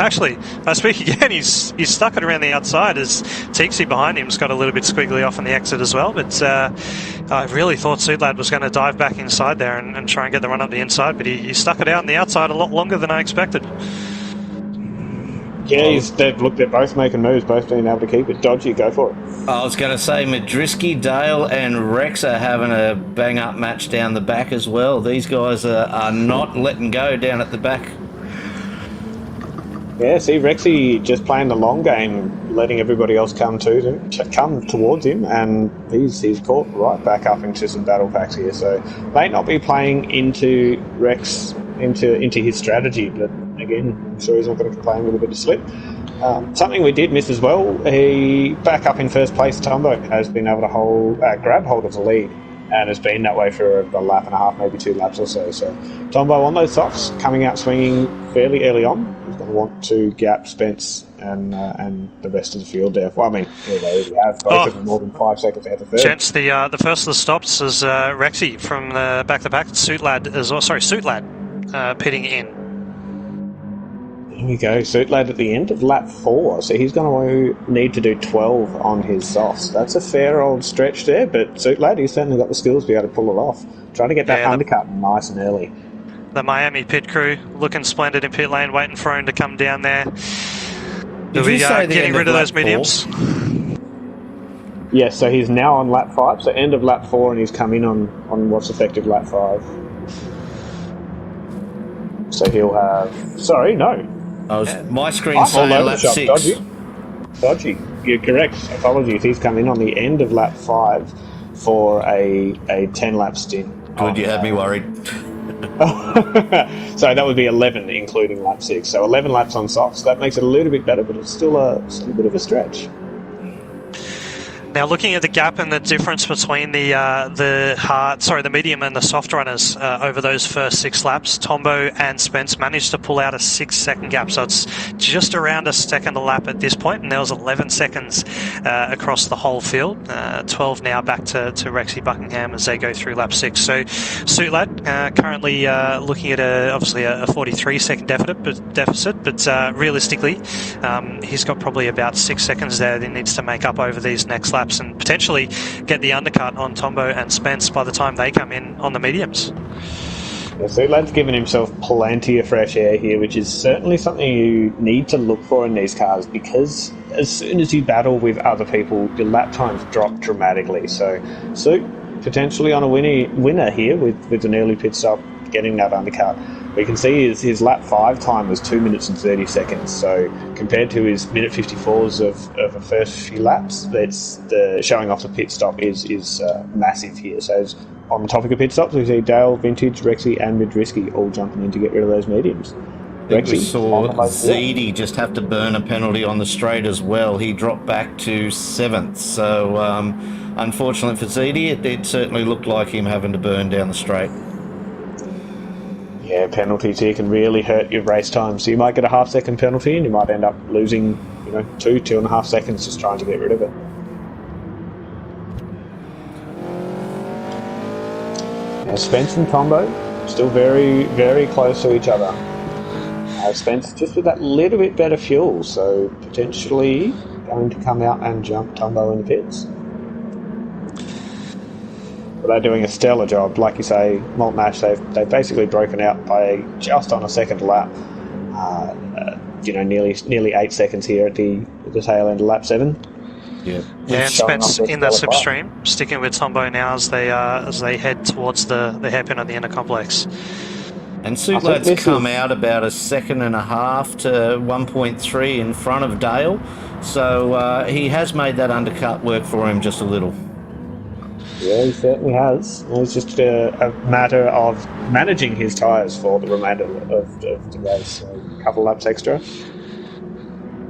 Actually, I speak again, he's stuck it around the outside as Tixie behind him's got a little bit squiggly off on the exit as well, but I really thought Suitlad was going to dive back inside there and try and get the run up the inside, but he stuck it out on the outside a lot longer than I expected. Yeah, they're both making moves, both being able to keep it. Dodgy, go for it. I was going to say Madrisky, Dale and Rex are having a bang-up match down the back as well. These guys are not letting go down at the back. Yeah, see, Rexy just playing the long game, letting everybody else come towards him, and he's caught right back up into some battle packs here. So may not be playing into Rex into his strategy, but again, I'm sure he's not going to complain with a bit of slip. Something we did miss as well, he back up in first place, Tombo has been able to grab hold of the lead and has been that way for a lap and a half, maybe 2 laps or so. So Tombo on those softs, coming out swinging fairly early on. He's going to want to gap Spence and the rest of the field there. Well, I mean, they already have both of them more than 5 seconds ahead of third. Gents, the first of the stops is Rexy from the back to back. Suitlad pitting in. There we go, Suitlad at the end of lap 4, so he's going to need to do 12 on his softs. That's a fair old stretch there, but Suitlad, he's certainly got the skills to be able to pull it off. Trying to get that undercut nice and early. The Miami pit crew looking splendid in pit lane, waiting for him to come down there. Are we getting rid of those mediums? Yes, so he's now on lap 5, so end of lap 4, and he's come in on what's effective lap 5. So he'll have... Sorry, no. My screen I'm all saying over lap the shop. 6. Dodgy. You're correct. Apologies. He's come in on the end of lap 5 for a 10-lap stint. Good, you had me worried. So that would be 11, including lap 6. So 11 laps on softs. That makes it a little bit better, but it's still a bit of a stretch. Now, looking at the gap and the difference between the medium and the soft runners over those first 6 laps, Tombo and Spence managed to pull out a 6-second gap. So it's just around a second a lap at this point, and there was 11 seconds across the whole field. 12 now back to Rexy Buckingham as they go through lap 6. So Suitlad currently looking at obviously a 43-second deficit, but realistically, he's got probably about 6 seconds there that he needs to make up over these next laps, and potentially get the undercut on Tombo and Spence by the time they come in on the mediums. Yeah, so Lad's given himself plenty of fresh air here, which is certainly something you need to look for in these cars, because as soon as you battle with other people, your lap times drop dramatically. So potentially on a winner here with an early pit stop, getting that undercut. We can see his lap 5 time was 2 minutes and 30 seconds. So compared to his minute 54s of the first few laps, that's the showing off the pit stop is massive here. So on the topic of pit stops, we see Dale, Vintage, Rexy, and Midrisky all jumping in to get rid of those mediums. We saw Zedi just have to burn a penalty on the straight as well. He dropped back to 7th. So unfortunately for Zedi, it certainly looked like him having to burn down the straight. Yeah, penalties here can really hurt your race time. So you might get a half-second penalty, and you might end up losing, 2.5 seconds just trying to get rid of it. Now, Spence and Tombo still very, very close to each other. Spence just with that little bit better fuel, so potentially going to come out and jump Tombo in the pits. But they're doing a stellar job. Like you say, Malt Mash, they've basically broken out by just on a second lap. Nearly 8 seconds here at the tail end of lap 7. Yeah, and Spence in that slipstream, sticking with Tombo now as they head towards the hairpin of the inner complex. And Suitlad's come out about a second and a half to 1.3 in front of Dale, so he has made that undercut work for him just a little. Yeah, he certainly has. It's just a matter of managing his tyres for the remainder of the race. So a couple laps extra.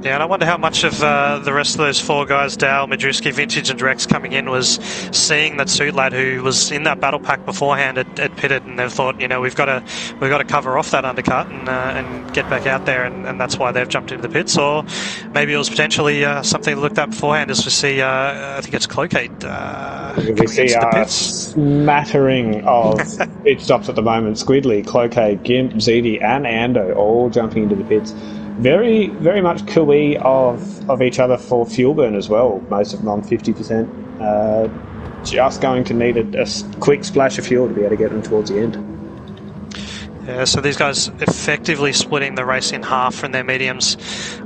Yeah, and I wonder how much of the rest of those 4 guys, Dale, Madruski, Vintage and Rex coming in, was seeing that Suitlad, who was in that battle pack beforehand, at pitted, and they've thought, we've got to cover off that undercut and get back out there, and that's why they've jumped into the pits. Or maybe it was potentially something looked at beforehand, as we see, I think it's Clocate we see a smattering of pit stops at the moment. Squidly, Clocate, Gimp, Zedi and Ando all jumping into the pits. Very, very much cooey of each other for fuel burn as well. Most of them on 50%. Just going to need a quick splash of fuel to be able to get them towards the end. Yeah, so these guys effectively splitting the race in half from their mediums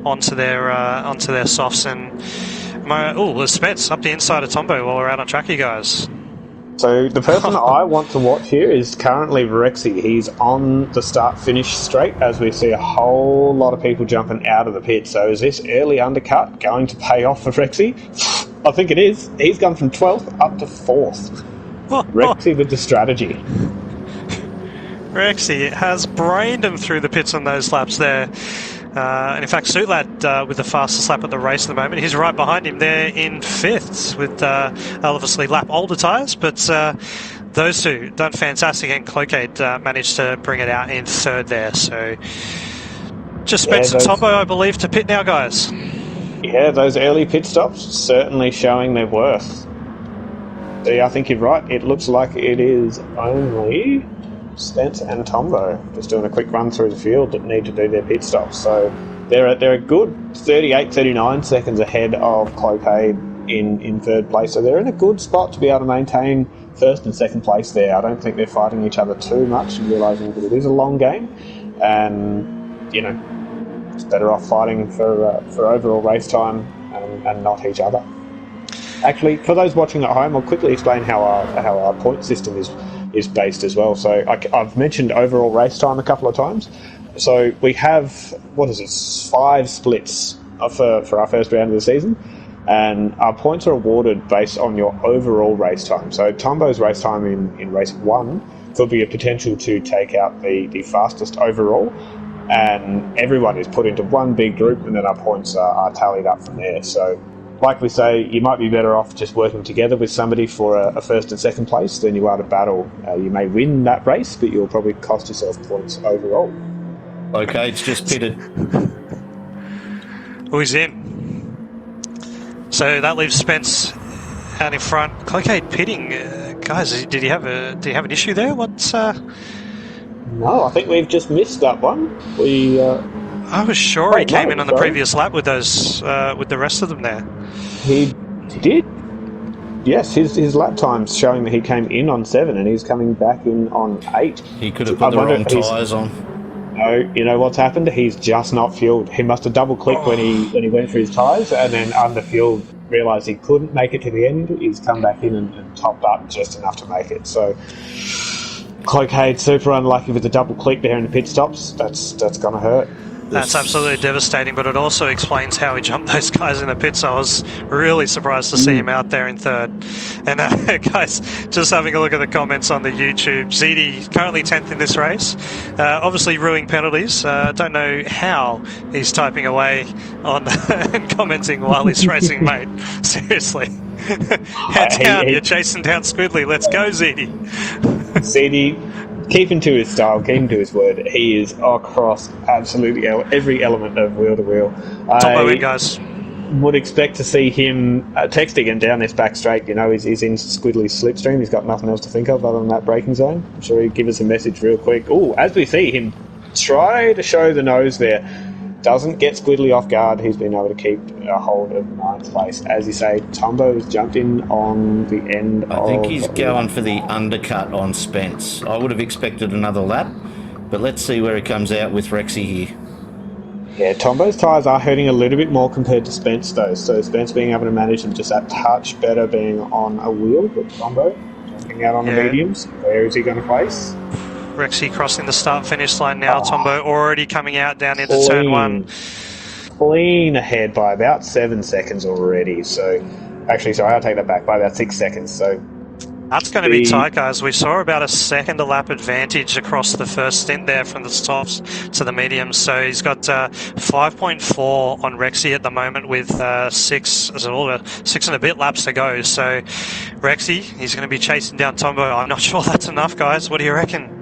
onto their softs. And there's Spence up the inside of Tombo while we're out on track, you guys. So the person I want to watch here is currently Rexy. He's on the start-finish straight as we see a whole lot of people jumping out of the pit. So is this early undercut going to pay off for Rexy? I think it is. He's gone from 12th up to 4th. Rexy with the strategy. Rexy has brained him through the pits on those laps there. And in fact, Suitlad with the fastest lap of the race at the moment. He's right behind him there in 5th with obviously lap older tyres, but those two done fantastic, and Clocate managed to bring it out in 3rd there. So just Spence and Tombo, I believe, to pit now, guys. Yeah, those early pit stops certainly showing their worth. So I think you're right. It looks like it is only Spence and Tombo just doing a quick run through the field that need to do their pit stops. So they're a good 38, 39 seconds ahead of Clocade in 3rd place. So they're in a good spot to be able to maintain 1st and 2nd place there. I don't think they're fighting each other too much and realising that it is a long game. And, it's better off fighting for overall race time and not each other. Actually, for those watching at home, I'll quickly explain how our point system is based as well. So I've mentioned overall race time a couple of times. So we have, 5 splits for our first round of the season, and our points are awarded based on your overall race time. So Tombo's race time in race 1 could be a potential to take out the fastest overall, and everyone is put into one big group, and then our points are tallied up from there. So, like we say, you might be better off just working together with somebody for a first and second place than you are to battle. You may win that race, but you'll probably cost yourself points overall. Okay, it's just pitted. Who's in? So that leaves Spence out in front. Cloquet pitting, guys. Did you have an issue there? What's? No, I think we've just missed that one. I was sure he came in on the previous lap with those with the rest of them there. He did. Yes, his lap time's showing that he came in on 7 and he's coming back in on 8. He could have put the wrong tyres on. No, you know what's happened? He's just not fueled. He must have double-clicked when he went for his tyres, and then under-fueled, realised he couldn't make it to the end. He's come back in and topped up just enough to make it. So, Cloquet, super unlucky with the double-click there in the pit stops. That's going to hurt. That's absolutely devastating, but it also explains how he jumped those guys in the pits. I was really surprised to see him out there in third. And guys, just having a look at the comments on the YouTube. ZD currently 10th in this race. Obviously ruining penalties. Don't know how he's typing away on and commenting while he's racing, mate. Seriously. Head down, you're chasing down Squidly. Let's go, ZD. ZD, keeping to his style, keeping to his word. He is across absolutely every element of wheel to wheel. Tombo in, guys. Would expect to see him texting and down this back straight. You know, he's in Squidly's slipstream. He's got nothing else to think of other than that braking zone. I'm sure he'd give us a message real quick. Oh, as we see him try to show the nose there. Doesn't get Squidly off guard. He's been able to keep a hold of 9th place. As you say, Tombo's jumped in on the end I think he's going for the undercut on Spence. I would have expected another lap, but let's see where he comes out with Rexy here. Yeah, Tombo's tyres are hurting a little bit more compared to Spence, though. So Spence being able to manage them just that touch better being on a wheel, but Tombo jumping out on the mediums. Where is he going to place? Rexy crossing the start-finish line now. Tombo already coming out down into turn 1. Clean ahead by about 7 seconds already. So, actually, sorry, I'll take that back, by about 6 seconds. So that's going to be tight, guys. We saw about a second a lap advantage across the first stint there from the softs to the mediums. So he's got 5.4 on Rexy at the moment with 6 and a bit laps to go. So Rexy, he's going to be chasing down Tombo. I'm not sure that's enough, guys. What do you reckon?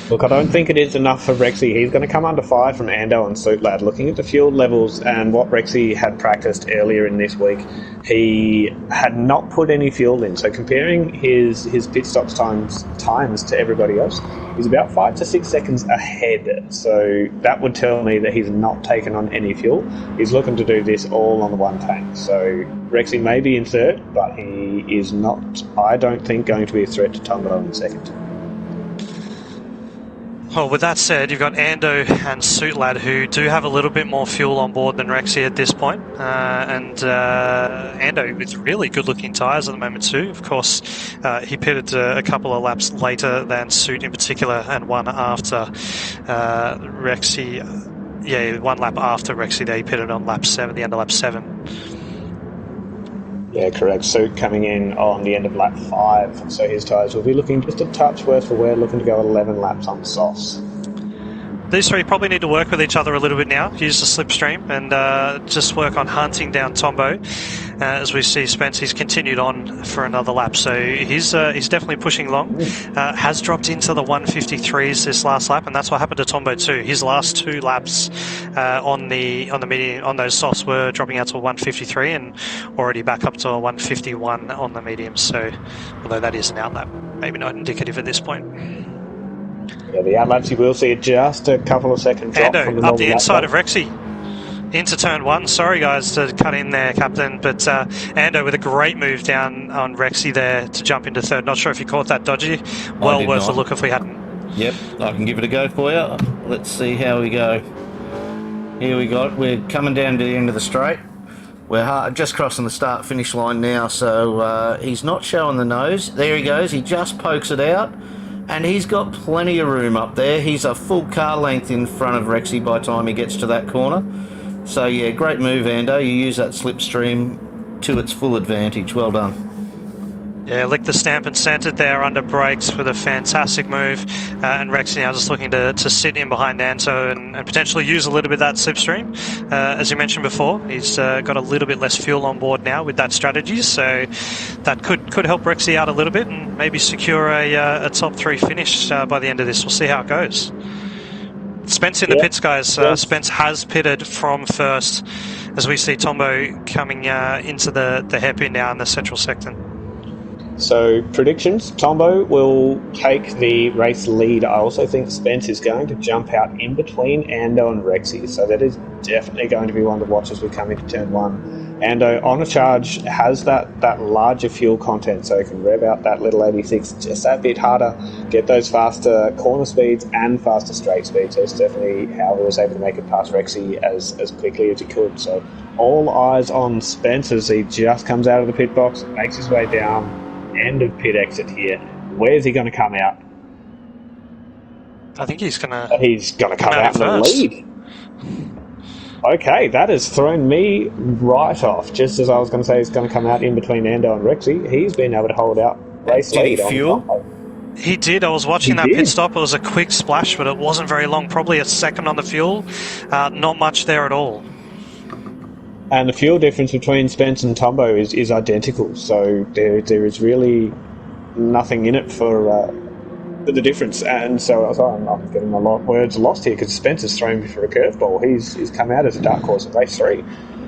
Look, I don't think it is enough for Rexy. He's going to come under fire from Ando and Suitlad. Looking at the fuel levels and what Rexy had practiced earlier in this week, he had not put any fuel in. So comparing his pit stops times to everybody else, he's about 5 to 6 seconds ahead. So that would tell me that he's not taken on any fuel. He's looking to do this all on the one tank. So Rexy may be in third, but he is not, I don't think, going to be a threat to Tombo in second. Well, with that said, you've got Ando and Suitlad who do have a little bit more fuel on board than Rexy at this point. And Ando with really good-looking tyres at the moment too. Of course, he pitted a couple of laps later than Suit in particular, and one after Rexy. Yeah, 1 lap after Rexy there, he pitted on lap 7, the end of lap 7. Yeah, correct. Suit coming in on the end of lap 5, so his tyres will be looking just a touch worse for wear, looking to go 11 laps on softs. These three probably need to work with each other a little bit now, use the slipstream, and just work on hunting down Tombo. As we see Spence, he's continued on for another lap, so he's definitely pushing along. Has dropped into the 153s this last lap, and that's what happened to Tombo too. His last 2 laps on the medium, on those softs, were dropping out to a 153 and already back up to a 151 on the medium. So, although that is an outlap, maybe not indicative at this point. Yeah, the outlaps you will see just a couple of seconds drop Ando from the up the inside lap. of Rexy into turn 1. Sorry guys to cut in there, Captain, but Ando with a great move down on Rexy there to jump into third. Not sure if you caught that, Dodgy. Well worth a look if we hadn't. Yep, I can give it a go for you. Let's see how we go. Here we got, we're coming down to the end of the straight. We're just crossing the start-finish line now, so he's not showing the nose. There he goes. He just pokes it out, and he's got plenty of room up there. He's a full car length in front of Rexy by the time he gets to that corner. So, yeah, great move, Ando. You use that slipstream to its full advantage. Well done. Yeah, licked the stamp and sent it there under brakes with a fantastic move. And Rex now just looking to sit in behind Anto and potentially use a little bit of that slipstream. As you mentioned before, he's got a little bit less fuel on board now with that strategy, so that could help Rexy out a little bit and maybe secure a top 3 finish by the end of this. We'll see how it goes. Spence in the pits, guys. Spence has pitted from first as we see Tombo coming into the hairpin now in the central sector. So, predictions. Tombo will take the race lead. I also think Spence is going to jump out in between Ando and Rexy. So that is definitely going to be one to watch as we come into turn 1. Ando, on a charge, has that larger fuel content, so he can rev out that little 86 just that bit harder, get those faster corner speeds and faster straight speeds. That's definitely how he was able to make it past Rexy as quickly as he could. So all eyes on Spence as he just comes out of the pit box, makes his way down. End of pit exit here. Where's he going to come out? I think he's going to come out in the lead. Okay, that has thrown me right off. Just as I was going to say he's going to come out in between Ando and Rexy, he's been able to hold out race lead. Did he fuel? He did. I was watching that pit stop. It was a quick splash, but it wasn't very long. Probably a second on the fuel. Not much there at all. And the fuel difference between Spence and Tombo is identical, so there is really nothing in it for the difference. And so I'm getting a lot of words lost here because Spence has thrown me for a curveball. He's come out as a dark horse in race 3.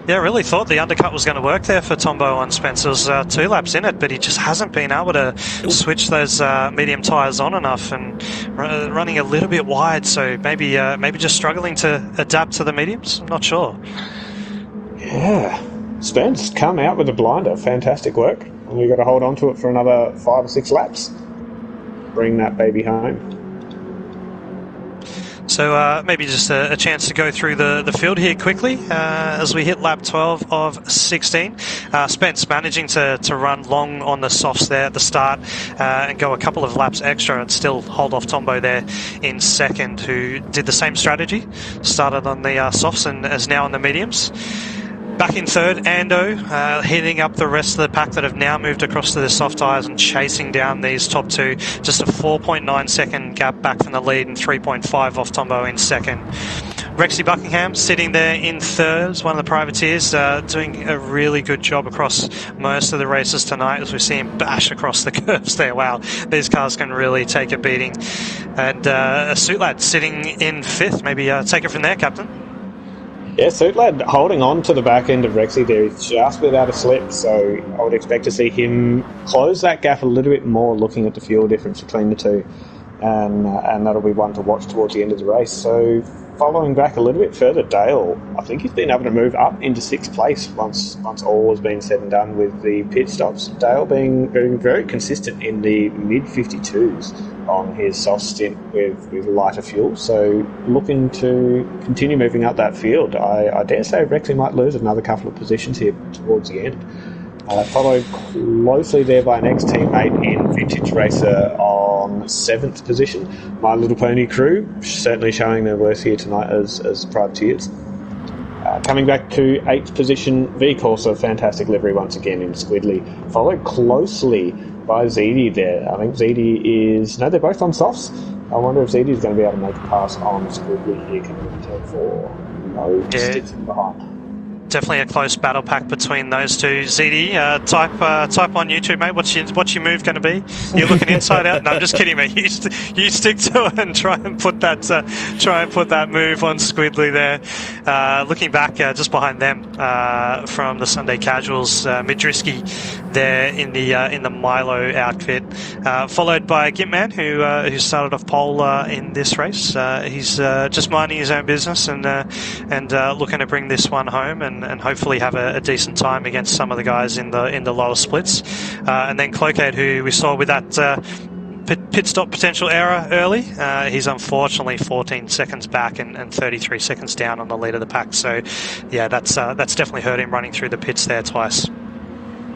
Yeah, I really thought the undercut was going to work there for Tombo on Spence. There was 2 laps in it, but he just hasn't been able to switch those medium tyres on enough and running a little bit wide. So maybe just struggling to adapt to the mediums. I'm not sure. Yeah, Spence come out with a blinder. Fantastic work. And we've got to hold on to it for another 5 or 6 laps. Bring that baby home. So maybe just a chance to go through the field here quickly as we hit lap 12 of 16. Spence managing to run long on the softs there at the start and go a couple of laps extra and still hold off Tombo there in second, who did the same strategy. Started on the softs and is now on the mediums. Back in third, Ando, hitting up the rest of the pack that have now moved across to the soft tyres and chasing down these top 2. Just a 4.9 second gap back from the lead and 3.5 off Tombo in second. Rexy Buckingham sitting there in third as one of the privateers, doing a really good job across most of the races tonight as we see him bash across the curves there. Wow, these cars can really take a beating. And a Suit Lad sitting in fifth. Maybe take it from there, Captain. Yeah, Suitlad holding on to the back end of Rexy there. He's just without a slip, so I would expect to see him close that gap a little bit more looking at the fuel difference between the two. And that'll be one to watch towards the end of the race. So following back a little bit further, Dale, I think he's been able to move up into 6th place once all has been said and done with the pit stops. Dale being very consistent in the mid-52s on his soft stint with lighter fuel. So looking to continue moving up that field. I dare say Rexy might lose another couple of positions here towards the end. Followed closely there by an ex-teammate in Vintage Racer on 7th position. My Little Pony crew certainly showing their worth here tonight as privateers. Coming back to 8th position, V Corsa, fantastic livery once again in Squidly. Followed closely by ZD there. I think ZD is... No, they're both on softs. I wonder if ZD is going to be able to make a pass on Squidly here coming into turn 4. No, sticks in behind. Definitely a close battle pack between those two. ZD, type on YouTube, mate. What's your move going to be? You're looking inside out. No, I'm just kidding, mate. You stick to it and try and put that move on Squidly there. Looking back, just behind them from the Sunday Casuals, Midrisky there in the Milo outfit, followed by Gitman who started off pole in this race. He's just minding his own business and looking to bring this one home and hopefully have a decent time against some of the guys in the lower splits. And then Cloakade, who we saw with that pit stop potential error early. He's unfortunately 14 seconds back and 33 seconds down on the lead of the pack. So, yeah, that's definitely hurt him running through the pits there twice.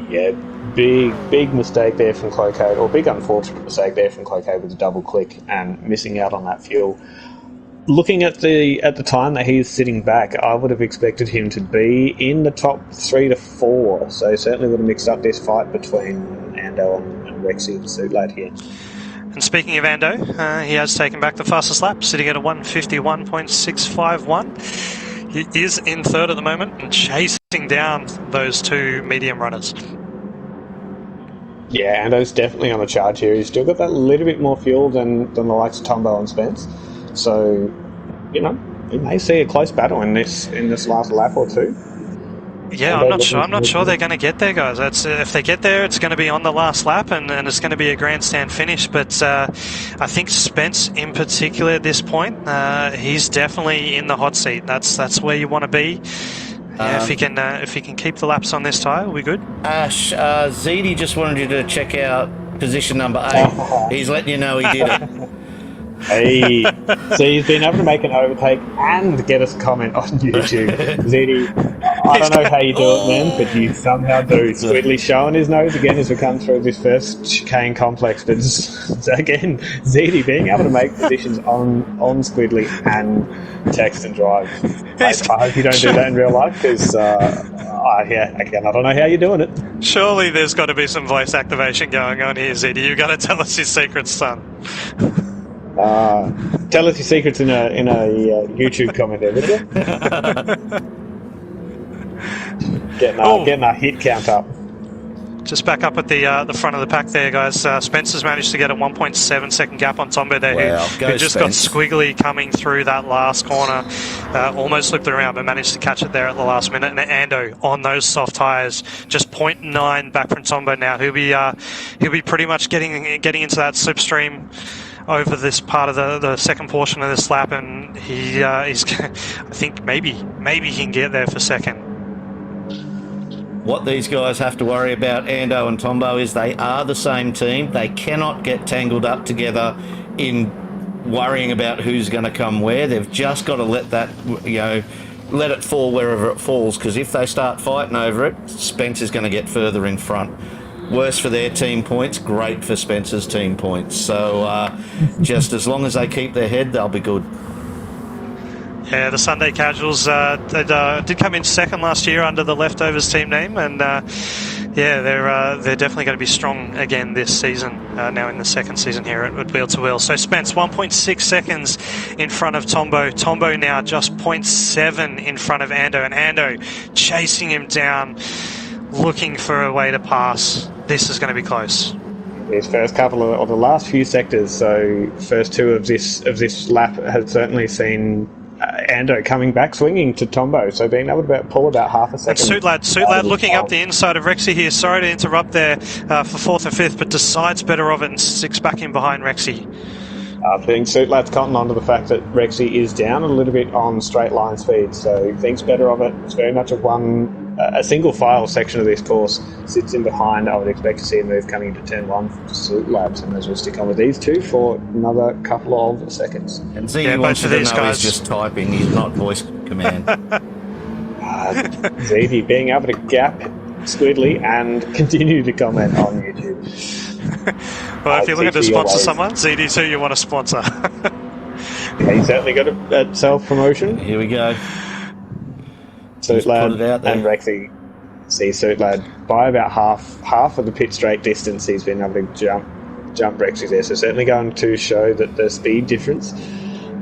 Yeah, big mistake there from Cloquet, or big unfortunate mistake there from Cloquet with the double click and missing out on that fuel. Looking at the time that he's sitting back, I would have expected him to be in the top 3 to 4. So certainly would have mixed up this fight between Ando and Rexy and Suitlad here. And speaking of Ando, he has taken back the fastest lap, sitting at a 151.651. He is in third at the moment and chasing down those two medium runners. Yeah, Ando's definitely on the charge here. He's still got that little bit more fuel than the likes of Tombo and Spence. So, we may see a close battle in this last lap or two. Yeah, I'm not sure they're going to get there, guys. If they get there, it's going to be on the last lap, and it's going to be a grandstand finish. But I think Spence, in particular, at this point, he's definitely in the hot seat. That's where you want to be. Yeah, if he can keep the laps on this tyre, we're good. Ash, Zedi just wanted you to check out position number 8. He's letting you know he did it. Hey, so he's been able to make an overtake and get us a comment on YouTube. Zedi, I don't know how you do it, man, but you somehow do. Squidly's showing his nose again as we come through this first chicane complex. But again, Zedi being able to make positions on Squidly and text and drive. I hope you don't do that in real life, because again, I don't know how you're doing it. Surely there's got to be some voice activation going on here, Zedi. You've got to tell us your secrets, son. Tell us your secrets in a YouTube comment there, would you? Getting our hit count up. Just back up at the front of the pack there, guys. Spencer's managed to get a 1.7 second gap on Tombo there, who just got squiggly coming through that last corner. Almost slipped it around, but managed to catch it there at the last minute. And Ando on those soft tyres, just 0.9 back from Tombo now. He'll be pretty much getting into that slipstream over this part of the second portion of this lap, and he's I think maybe he can get there for second. What these guys have to worry about, Ando and Tombo, is they are the same team. They cannot get tangled up together in worrying about who's going to come where. They've just got to let it fall wherever it falls, because if they start fighting over it, Spence is going to get further in front. Worse for their team points, great for Spencer's team points. So just as long as they keep their head, they'll be good. Yeah, the Sunday Casuals did come in second last year under the Leftovers team name, and they're definitely going to be strong again this season, now in the second season here at Wheel to Wheel. So Spence 1.6 seconds in front of Tombo. Tombo now just 0.7 in front of Ando, and Ando chasing him down, looking for a way to pass. This is going to be close. These first couple of the last few sectors, so first two of this lap, has certainly seen Ando coming back swinging to Tombo, so being able to pull about half a second. And Suitlad looking up the inside of Rexy here. Sorry to interrupt there for fourth and fifth, but decides better of it and sticks back in behind Rexy. I think Suitlad's cotton on to the fact that Rexy is down a little bit on straight line speed, so thinks better of it. It's very much a single file section of this course. Sits in behind. I would expect to see a move coming into turn 1 for Suitlad, and as we'll stick on with these two for another couple of seconds. And Zedi wants to know he's just typing, he's not voice command. Zedi being able to gap Squidly and continue to comment on YouTube. Well, if you're looking to sponsor someone, Zedi's who you want to sponsor. He's certainly got a self-promotion. Here we go. Suitlad and Rexy see Suitlad by about half of the pit straight distance. He's been able to jump Rexy there, so certainly going to show that the speed difference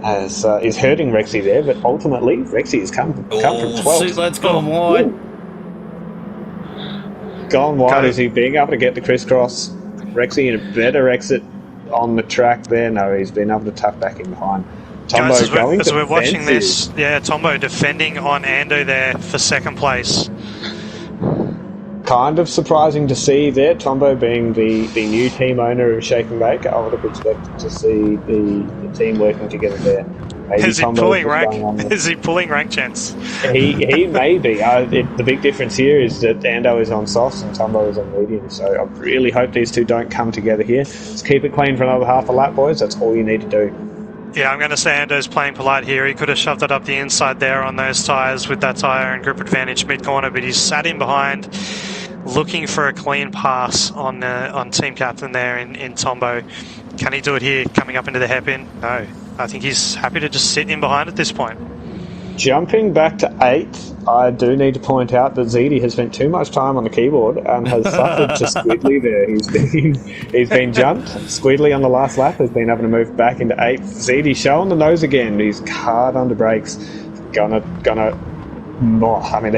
is hurting Rexy there, but ultimately Rexy has come from 12th. Suitlad's gone wide. Gone wide. Is he being able to get the crisscross? Rexy in a better exit on the track there. No, he's been able to tuck back in behind. Tombo Guys, going as we're watching this, Tombo defending on Ando there for second place. Kind of surprising to see there, Tombo being the new team owner of Shake and Bake. I would have expected to see the team working together there. Maybe Is he Tombo pulling just rank? going on. Is he pulling rank, gents? He may be. The big difference here is that Ando is on softs and Tombo is on medium, so I really hope these two don't come together here. Just keep it clean for another half a lap, boys. That's all you need to do. Yeah, I'm going to say Ando's playing polite here. He could have shoved it up the inside there on those tyres with that tyre and grip advantage mid-corner, but he's sat in behind looking for a clean pass on team captain there in Tombo. Can he do it here coming up into the hairpin? No. I think he's happy to just sit in behind at this point. Jumping back to 8th, I do need to point out that ZD has spent too much time on the keyboard and has suffered to Squidly there. He's been jumped. Squidly on the last lap has been able to move back into 8th. ZD showing the nose again. He's hard under brakes. They're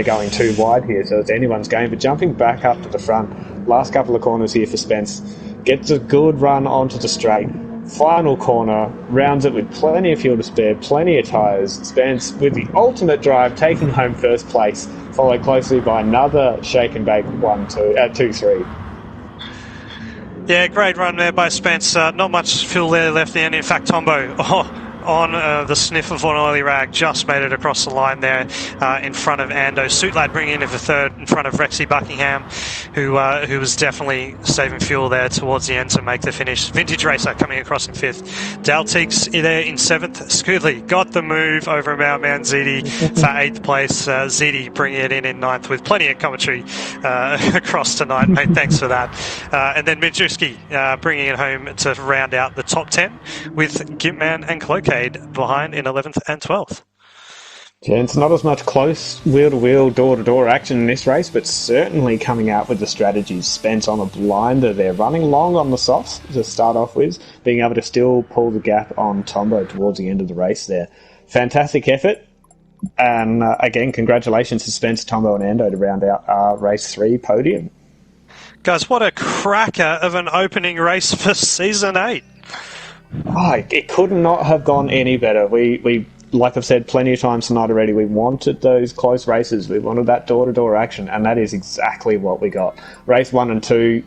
going too wide here, so it's anyone's game. But jumping back up to the front, last couple of corners here for Spence. Gets a good run onto the straight. Final corner, rounds it with plenty of fuel to spare, plenty of tyres. Spence with the ultimate drive, taking home first place, followed closely by another shake and bake 2-3. Yeah, great run there by Spence. Not much fuel there left in. In fact, Tombo on the sniff of an oily rag just made it across the line there in front of Ando. Suitlad bringing in for third in front of Rexy Buckingham, who was definitely saving fuel there towards the end to make the finish. Vintage Racer coming across in fifth. Dal Teeks there in seventh. Scoodley got the move over Mount Ziti for eighth place. Ziti bringing it in ninth with plenty of commentary across tonight, mate. Thanks for that. And then Majewski bringing it home to round out the top 10 with Gitman and Cloakade behind in 11th and 12th. Gents, not as much close wheel-to-wheel, door-to-door action in this race, but certainly coming out with the strategies. Spence on a blinder there, running long on the softs to start off with, being able to still pull the gap on Tombo towards the end of the race there. Fantastic effort, and again, congratulations to Spence, Tombo and Ando to round out our race 3 podium. Guys, what a cracker of an opening race for Season 8. Oh, it could not have gone any better. We like I've said plenty of times tonight already, we wanted those close races. We wanted that door-to-door action, and that is exactly what we got. Race 1 and 2,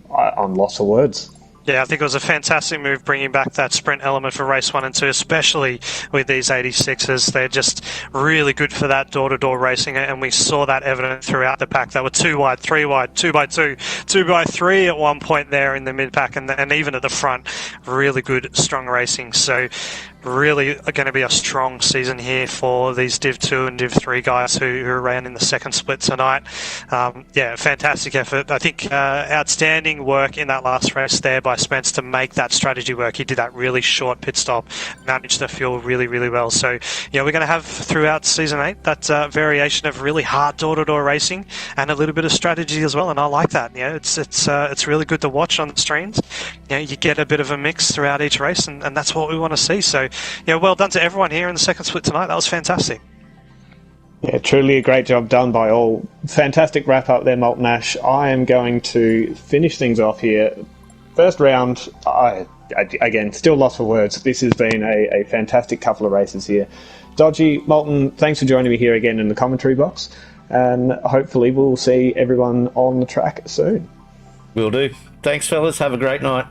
I'm lost for words. Yeah, I think it was a fantastic move bringing back that sprint element for race 1 and 2, especially with these 86s. They're just really good for that door-to-door racing, and we saw that evident throughout the pack. They were 2 wide, 3 wide, 2 by 2, 2 by 3 at one point there in the mid-pack, and even at the front. Really good, strong racing. So really going to be a strong season here for these Div 2 and Div 3 guys who ran in the second split tonight. Yeah, fantastic effort. I think outstanding work in that last race there by Spence to make that strategy work. He did that really short pit stop, managed the fuel really, really well. So, yeah, we're going to have throughout Season 8 that variation of really hard door-to-door racing and a little bit of strategy as well, and I like that. You know, it's really good to watch on the streams. You know, you get a bit of a mix throughout each race, and that's what we want to see. So, yeah, well done to everyone here in the second split tonight. That was fantastic. Yeah, truly a great job done by all. Fantastic wrap up there, Molten Ash. I am going to finish things off here. First round, again, still lost for words. This has been a fantastic couple of races here. Dodgy, Molten, thanks for joining me here again in the commentary box. And hopefully we'll see everyone on the track soon. Will do. Thanks, fellas. Have a great night.